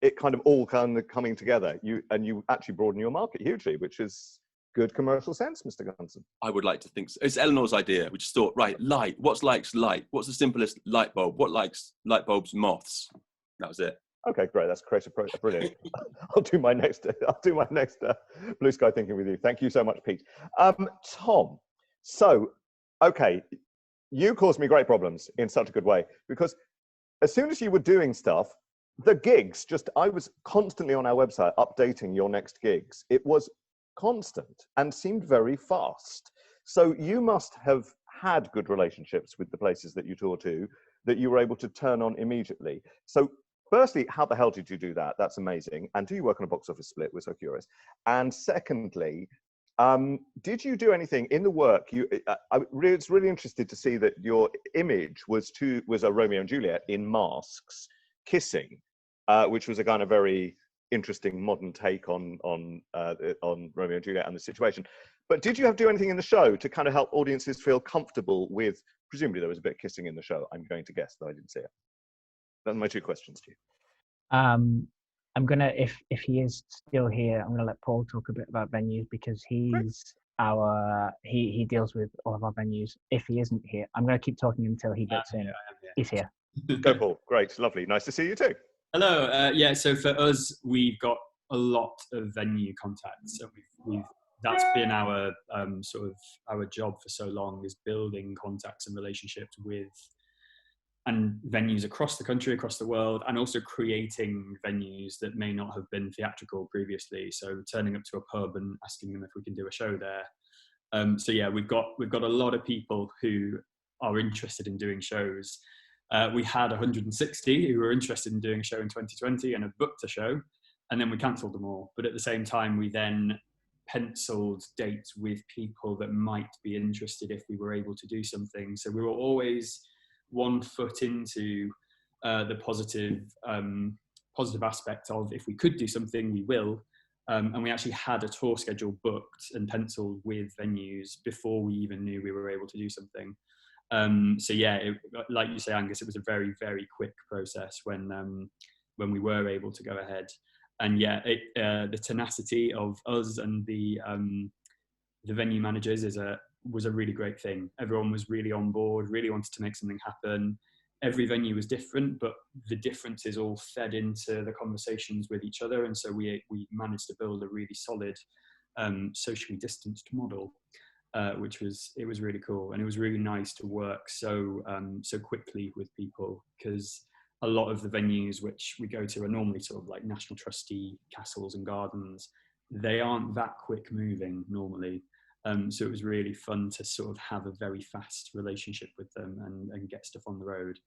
S1: It kind of all kind of coming together. You actually broaden your market hugely, which is good commercial sense, Mr. Gunson.
S2: I would like to think so. It's Eleanor's idea. We just thought, right, light. What's light? What's the simplest light bulb? What likes light bulbs? Moths. That was it.
S1: Okay, great. That's creative, brilliant. I'll do my next blue sky thinking with you. Thank you so much, Pete. Tom. So, okay, you caused me great problems in such a good way, because as soon as you were doing stuff, the gigs, I was constantly on our website updating your next gigs. It was constant and seemed very fast. So you must have had good relationships with the places that you tour to, that you were able to turn on immediately. So firstly, how the hell did you do that? That's amazing. And do you work on a box office split? We're so curious. And secondly, did you do anything in the work? It's really interested to see that your image was a Romeo and Juliet in masks kissing, which was a kind of very interesting modern take on Romeo and Juliet and the situation. But did you have to do anything in the show to kind of help audiences feel comfortable with, presumably there was a bit of kissing in the show, I'm going to guess, though I didn't see it. Those are my two questions to you.
S5: I'm gonna, if he is still here, I'm gonna let Paul talk a bit about venues, because he's he deals with all of our venues. If he isn't here, I'm gonna keep talking until he gets in. He's here.
S1: Go, Paul. Great, lovely, nice to see you too.
S8: Hello. Yeah. So for us, we've got a lot of venue contacts. So that's been our sort of our job for so long, is building contacts and relationships with and venues across the country, across the world, and also creating venues that may not have been theatrical previously. So turning up to a pub and asking them if we can do a show there. So yeah, we've got a lot of people who are interested in doing shows. We had 160 who were interested in doing a show in 2020 and have booked a show, and then we cancelled them all. But at the same time, we then penciled dates with people that might be interested if we were able to do something. So we were always 1 foot into the positive positive aspect of, if we could do something, we will. And we actually had a tour schedule booked and penciled with venues before we even knew we were able to do something. So yeah, like you say, Angus, it was a very, very quick process when we were able to go ahead. And yeah, the tenacity of us and the venue managers was a really great thing. Everyone was really on board, really wanted to make something happen. Every venue was different, but the differences all fed into the conversations with each other, and so we managed to build a really solid socially distanced model, which was really cool, and it was really nice to work so quickly with people, because a lot of the venues which we go to are normally sort of like National Trustee castles and gardens. They aren't that quick moving normally. So it was really fun to sort of have a very fast relationship with them and get stuff on the road.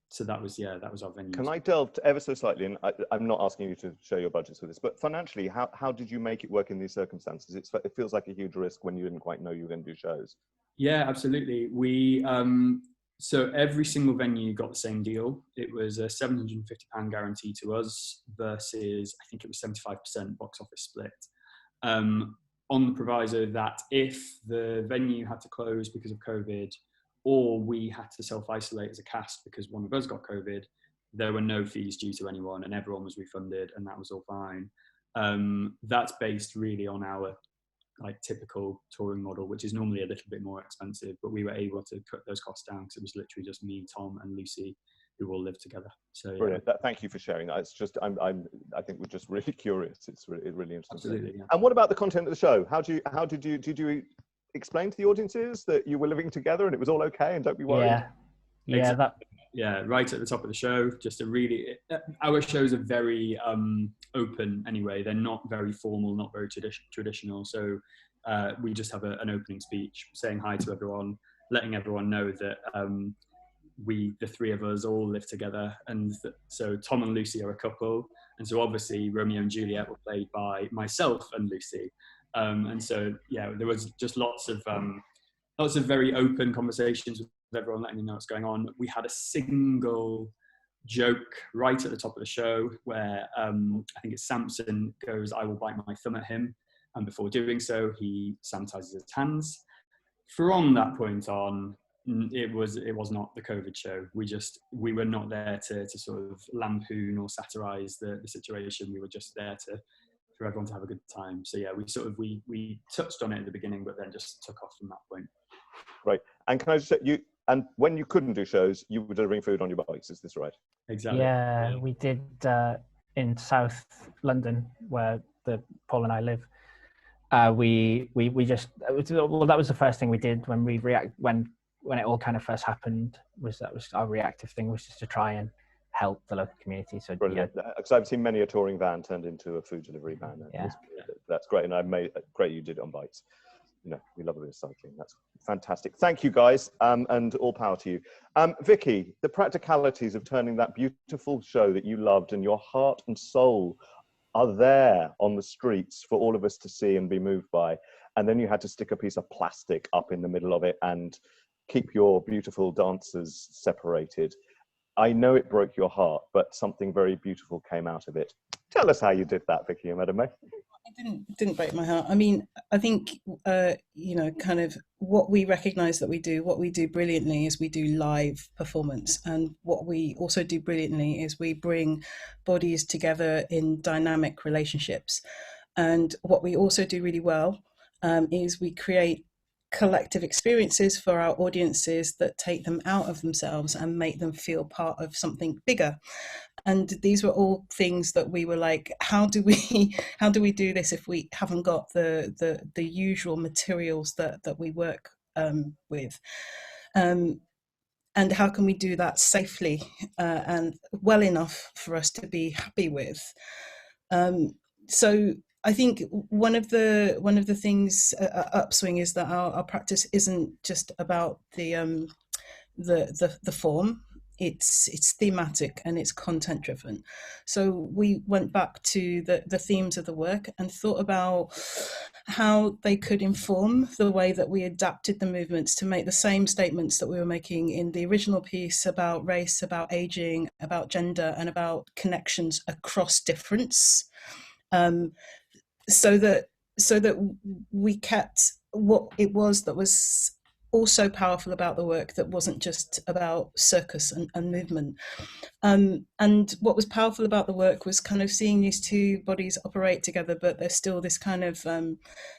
S8: So that was our venue.
S1: Can I delve ever so slightly, and I'm not asking you to show your budgets for this, but financially, how did you make it work in these circumstances? It feels like a huge risk when you didn't quite know you were going to do shows. Yeah,
S8: absolutely. We so every single venue got the same deal. It was a £750 guarantee to us versus, I think it was 75% box office split. On the proviso that if the venue had to close because of COVID, or we had to self-isolate as a cast because one of us got COVID, there were no fees due to anyone, and everyone was refunded, and that was all fine. That's based really on our like typical touring model, which is normally a little bit more expensive, but we were able to cut those costs down because it was literally just me, Tom, and Lucy who all live together. So
S1: brilliant. Thank you for sharing that. It's just I think we're just really curious. It's really interesting.
S8: Absolutely. Yeah.
S1: And what about the content of the show? Did you explain to the audiences that you were living together and it was all okay and don't be worried?
S8: Yeah, exactly. Right at the top of the show, just a really, our shows are very open anyway. They're not very formal, not very traditional. So we just have an opening speech saying hi to everyone, letting everyone know that the three of us all live together. And so Tom and Lucy are a couple. And so obviously Romeo and Juliet were played by myself and Lucy. And so, yeah, there was just lots of very open conversations with everyone, letting them know what's going on. We had a single joke right at the top of the show where I think it's Samson goes, "I will bite my thumb at him." And before doing so, he sanitizes his hands. From that point on, it was not the COVID show. We were not there to sort of lampoon or satirize the situation. We were just there for everyone to have a good time. So yeah, we touched on it at the beginning, but then just took off from that point.
S1: Right. And can I just say, and when you couldn't do shows, you were delivering food on your bikes, is this right?
S8: Exactly.
S5: Yeah, we did in South London, where Paul and I live. That was the first thing we did when when it all kind of first happened. That was our reactive thing, was just to try and help the local community. So
S1: brilliant. Because I've seen many a touring van turned into a food delivery van. That's great, and great you did it on bikes. You know, we love a bit of cycling. That's fantastic. Thank you, guys, and all power to you. Vicky, the practicalities of turning that beautiful show that you loved and your heart and soul are there on the streets for all of us to see and be moved by, and then you had to stick a piece of plastic up in the middle of it and keep your beautiful dancers separated. I know it broke your heart, but something very beautiful came out of it. Tell us how you did that, Vicky and Meadowy.
S6: It didn't break my heart. I mean, I think, kind of what we recognise that what we do brilliantly is we do live performance. And what we also do brilliantly is we bring bodies together in dynamic relationships. And what we also do really well is we create collective experiences for our audiences that take them out of themselves and make them feel part of something bigger. And these were all things that we were like, how do we do this if we haven't got the usual materials that we work with, and how can we do that safely and well enough for us to be happy with? So I think one of the things at Upswing is that our practice isn't just about the form. it's thematic and it's content driven. So we went back to the themes of the work and thought about how they could inform the way that we adapted the movements to make the same statements that we were making in the original piece about race, about aging, about gender, and about connections across difference. So that we kept what it was that was also powerful about the work, that wasn't just about circus and movement. And what was powerful about the work was kind of seeing these two bodies operate together, but there's still this kind of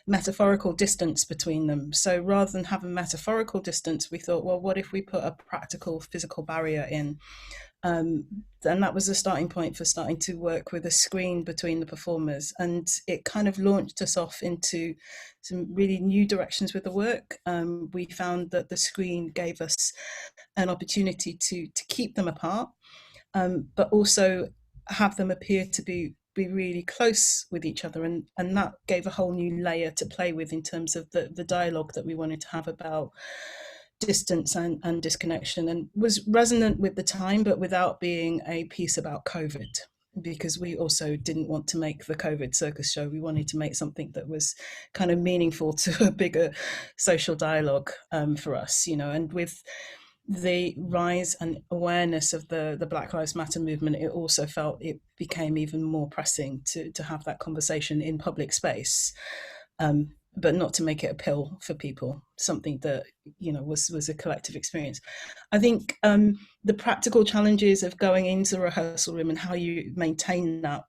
S6: metaphorical distance between them. So rather than have a metaphorical distance, we thought, well, what if we put a practical physical barrier in? And that was the starting point for starting to work with a screen between the performers. And it kind of launched us off into some really new directions with the work. We found that the screen gave us an opportunity to keep them apart, but also have them appear to be really close with each other. And that gave a whole new layer to play with in terms of the dialogue that we wanted to have about distance and disconnection, and was resonant with the time, but without being a piece about COVID, because we also didn't want to make the COVID circus show. We wanted to make something that was kind of meaningful to a bigger social dialogue for us, you know. And with the rise and awareness of the Black Lives Matter movement, it also felt it became even more pressing to have that conversation in public space. But not to make it a pill for people, something that, you know, was a collective experience. I think the practical challenges of going into the rehearsal room and how you maintain that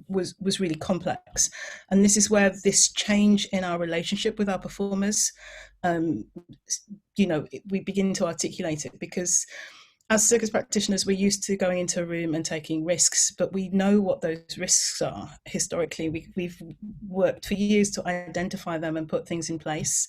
S6: was really complex. And this is where this change in our relationship with our performers, you know, we begin to articulate it, because as circus practitioners, we're used to going into a room and taking risks, but we know what those risks are. Historically, we've worked for years to identify them and put things in place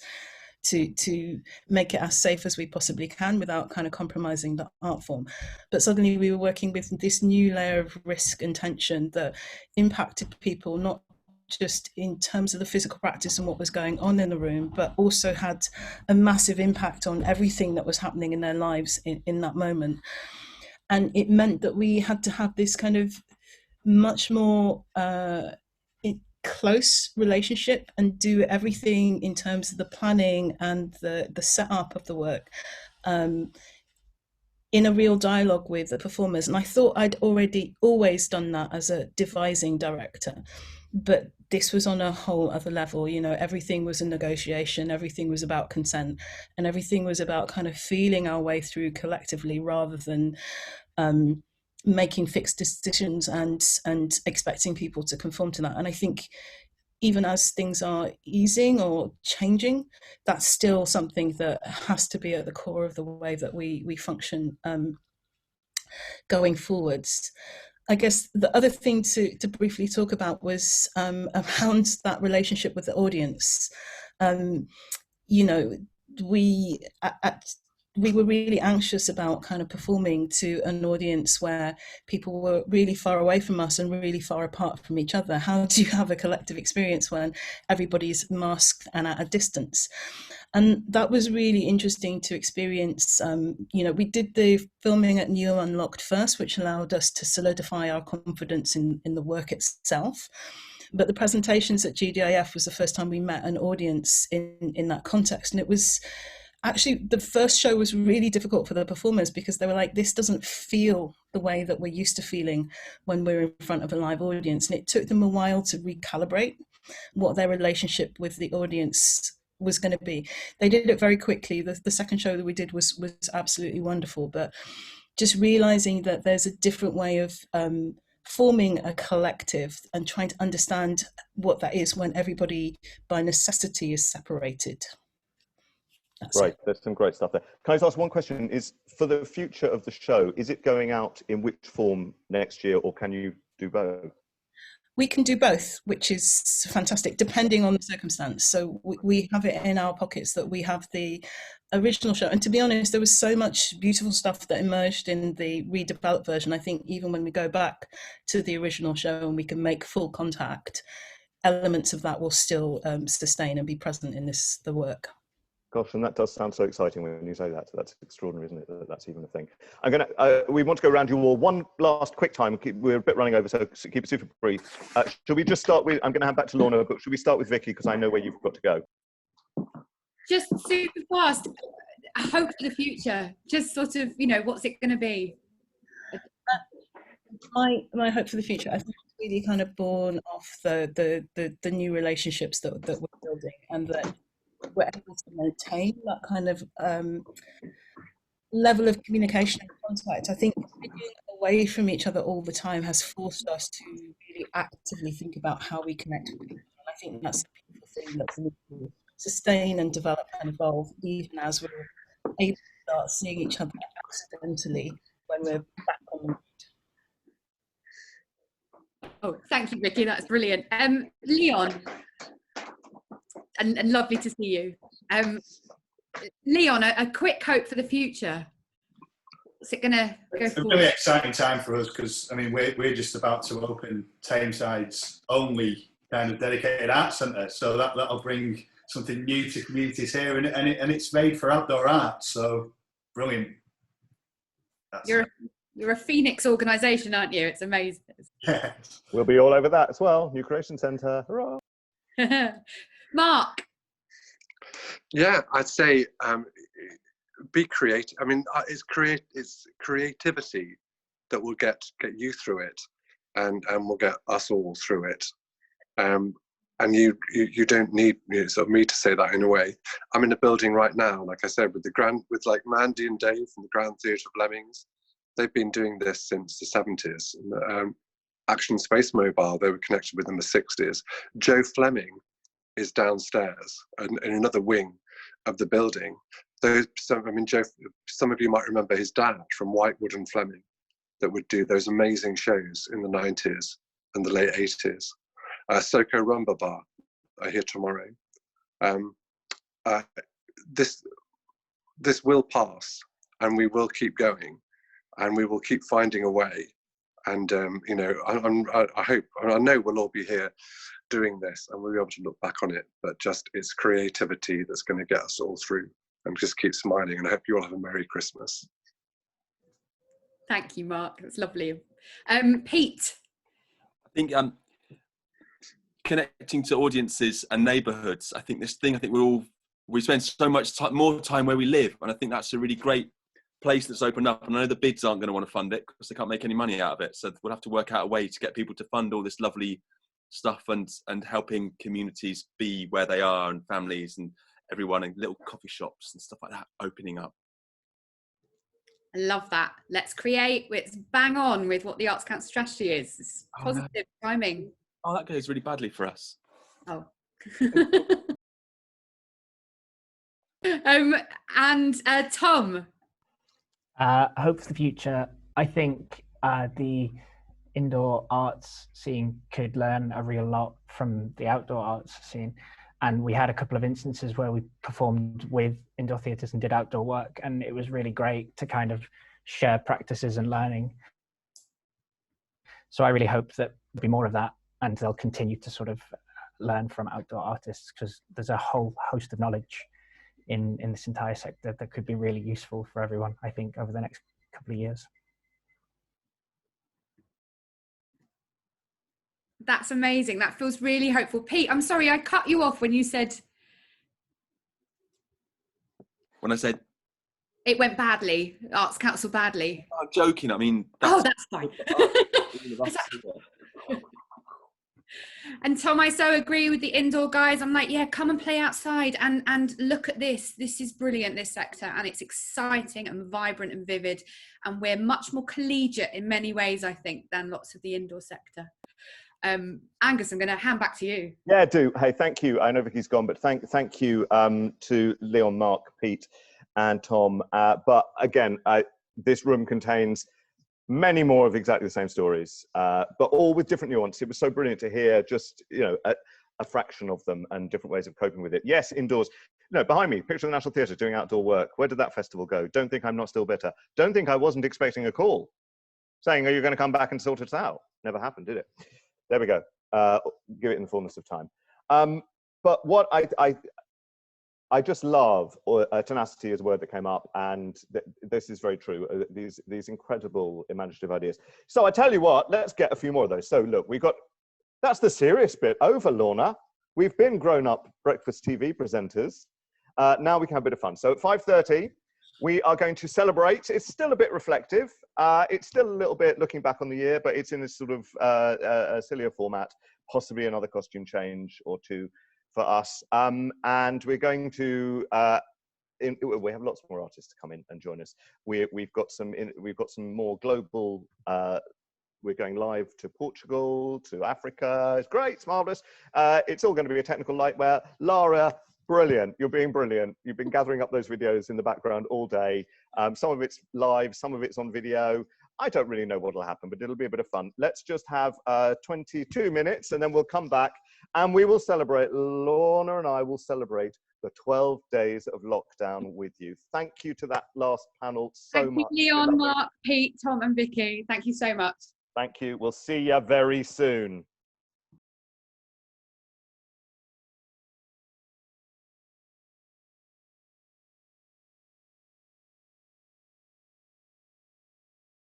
S6: to make it as safe as we possibly can without kind of compromising the art form. But suddenly we were working with this new layer of risk and tension that impacted people, not just in terms of the physical practice and what was going on in the room, but also had a massive impact on everything that was happening in their lives in that moment. And it meant that we had to have this kind of much more close relationship and do everything in terms of the planning and the setup of the work in a real dialogue with the performers. And I thought I'd always done that as a devising director, but this was on a whole other level. You know, everything was a negotiation, everything was about consent, and everything was about kind of feeling our way through collectively, rather than making fixed decisions and expecting people to conform to that. And I think even as things are easing or changing, that's still something that has to be at the core of the way that we function going forwards. I guess the other thing to briefly talk about was around that relationship with the audience. You know, we were really anxious about kind of performing to an audience where people were really far away from us and really far apart from each other. How do you have a collective experience when everybody's masked and at a distance? And that was really interesting to experience. You know, we did the filming at New Unlocked first, which allowed us to solidify our confidence in the work itself. But the presentations at GDIF was the first time we met an audience in that context. And it was actually, the first show was really difficult for the performers, because they were like, this doesn't feel the way that we're used to feeling when we're in front of a live audience. And it took them a while to recalibrate what their relationship with the audience was going to be. They did it very quickly. The second show that we did was absolutely wonderful, but just realizing that there's a different way of forming a collective and trying to understand what that is when everybody by necessity is separated.
S1: Right, there's some great stuff there. Can I just ask one question? Is for the future of the show, is it going out in which form next year, or can you do both?
S6: We can do both, which is fantastic, depending on the circumstance. So we have it in our pockets that we have the original show. And to be honest, there was so much beautiful stuff that emerged in the redeveloped version. I think even when we go back to the original show and we can make full contact, elements of that will still sustain and be present in the work.
S1: Gosh, and that does sound so exciting when you say that. That's extraordinary, isn't it? That that's even a thing. I'm gonna. We want to go around you all one last quick time. We're a bit running over, so keep it super brief. Should we just start with? I'm going to hand back to Lorna, but should we start with Vicky because I know where you've got to go.
S7: Just super fast. Hope for the future. Just sort of, what's it going to be?
S6: My hope for the future, I think, it's really kind of born off the new relationships that we're building, and that we're able to maintain that kind of level of communication and contact. I think being away from each other all the time has forced us to really actively think about how we connect with people. And I think that's a beautiful thing that's going to sustain and develop and evolve, even as we're able to start seeing each other accidentally when we're back on the.
S7: Oh, thank you, Vicky. That's brilliant. Leon, and lovely to see you. Leon, a quick hope for the future. What's it going to go
S3: It's
S7: forward?
S3: a really exciting time for us because, I mean, we're just about to open Thameside's only kind of dedicated art centre. So that'll bring something new to communities here, and it's made for outdoor art. So brilliant.
S7: You're a Phoenix organisation, aren't you? It's amazing.
S3: Yeah.
S1: We'll be all over that as well. New Creation Centre. Hurrah!
S7: Mark.
S4: Yeah, I'd say be creative. I mean, it's creativity that will get you through it, and will get us all through it. And you don't need sort of me to say that in a way. I'm in a building right now, like I said, with like Mandy and Dave from the Grand Theatre of Lemmings. They've been doing this since the 70s. Action Space Mobile, they were connected with in the 60s. Joe Fleming is downstairs in another wing of the building. Joe, some of you might remember his dad from Whitewood and Fleming that would do those amazing shows in the 90s and the late 80s. Soko Rumba Bar are here tomorrow. This will pass, and we will keep going, and we will keep finding a way. And I hope, and I know we'll all be here doing this, and we'll be able to look back on it. But just it's creativity that's going to get us all through, and just keep smiling. And I hope you all have a Merry Christmas.
S7: Thank you, Mark. That's lovely. Pete.
S2: I think connecting to audiences and neighbourhoods. I think we spend so much more time where we live, and I think that's a really great place that's opened up. And I know the bids aren't going to want to fund it because they can't make any money out of it. So we'll have to work out a way to get people to fund all this lovely stuff and helping communities be where they are, and families and everyone, and little coffee shops and stuff like that opening up.
S7: I love that. Let's create. It's bang on with what the Arts Council strategy is. It's positive timing.
S2: Oh, that goes really badly for us.
S7: Oh. And Tom.
S5: Hope for the future. I think the indoor arts scene could learn a real lot from the outdoor arts scene. And we had a couple of instances where we performed with indoor theatres and did outdoor work. And it was really great to kind of share practices and learning. So I really hope that there'll be more of that, and they'll continue to sort of learn from outdoor artists, because there's a whole host of knowledge in this entire sector that could be really useful for everyone, I think, over the next couple of years.
S7: That's amazing. That feels really hopeful. Pete, I'm sorry, I cut you off when you said...
S2: When I said...
S7: It went badly, Arts Council badly.
S2: I'm joking, I mean...
S7: That's fine. And Tom, I so agree with the indoor guys. I'm like, yeah, come and play outside and look at this. This is brilliant, this sector, and it's exciting and vibrant and vivid. And we're much more collegiate in many ways, I think, than lots of the indoor sector. Angus, I'm going to hand back to you.
S1: Yeah, do. Hey, thank you. I know Vicky's gone, but thank you to Leon, Mark, Pete, and Tom. But again, this room contains many more of exactly the same stories, but all with different nuance. It was so brilliant to hear just, a fraction of them and different ways of coping with it. Yes, indoors. Behind me, picture of the National Theatre doing outdoor work. Where did that festival go? Don't think I'm not still bitter. Don't think I wasn't expecting a call saying, are you going to come back and sort it out? Never happened, did it? There we go. Give it in the fullness of time. But what I just love, tenacity is a word that came up, and this is very true, these incredible imaginative ideas. So I tell you what, let's get a few more of those. So look, that's the serious bit over, Lorna. We've been grown-up breakfast TV presenters. Now we can have a bit of fun. So at 5:30, we are going to celebrate. It's still a bit reflective. It's still a little bit looking back on the year, but it's in a sort of a sillier format, possibly another costume change or two for us. And we're going to, we have lots more artists to come in and join us. We've got some more global, we're going live to Portugal, to Africa. It's great, it's marvelous. It's all going to be a technical nightmare. Lara, brilliant. You're being brilliant. You've been gathering up those videos in the background all day. Some of it's live, some of it's on video. I don't really know what will happen, but it'll be a bit of fun. Let's just have 22 minutes and then we'll come back and we will celebrate, Lorna and I will celebrate the 12 days of lockdown with you. Thank you to that last panel so much.
S7: Thank you, Leon, Mark, Pete, Tom and Vicky. Thank you so much.
S1: Thank you. We'll see you very soon.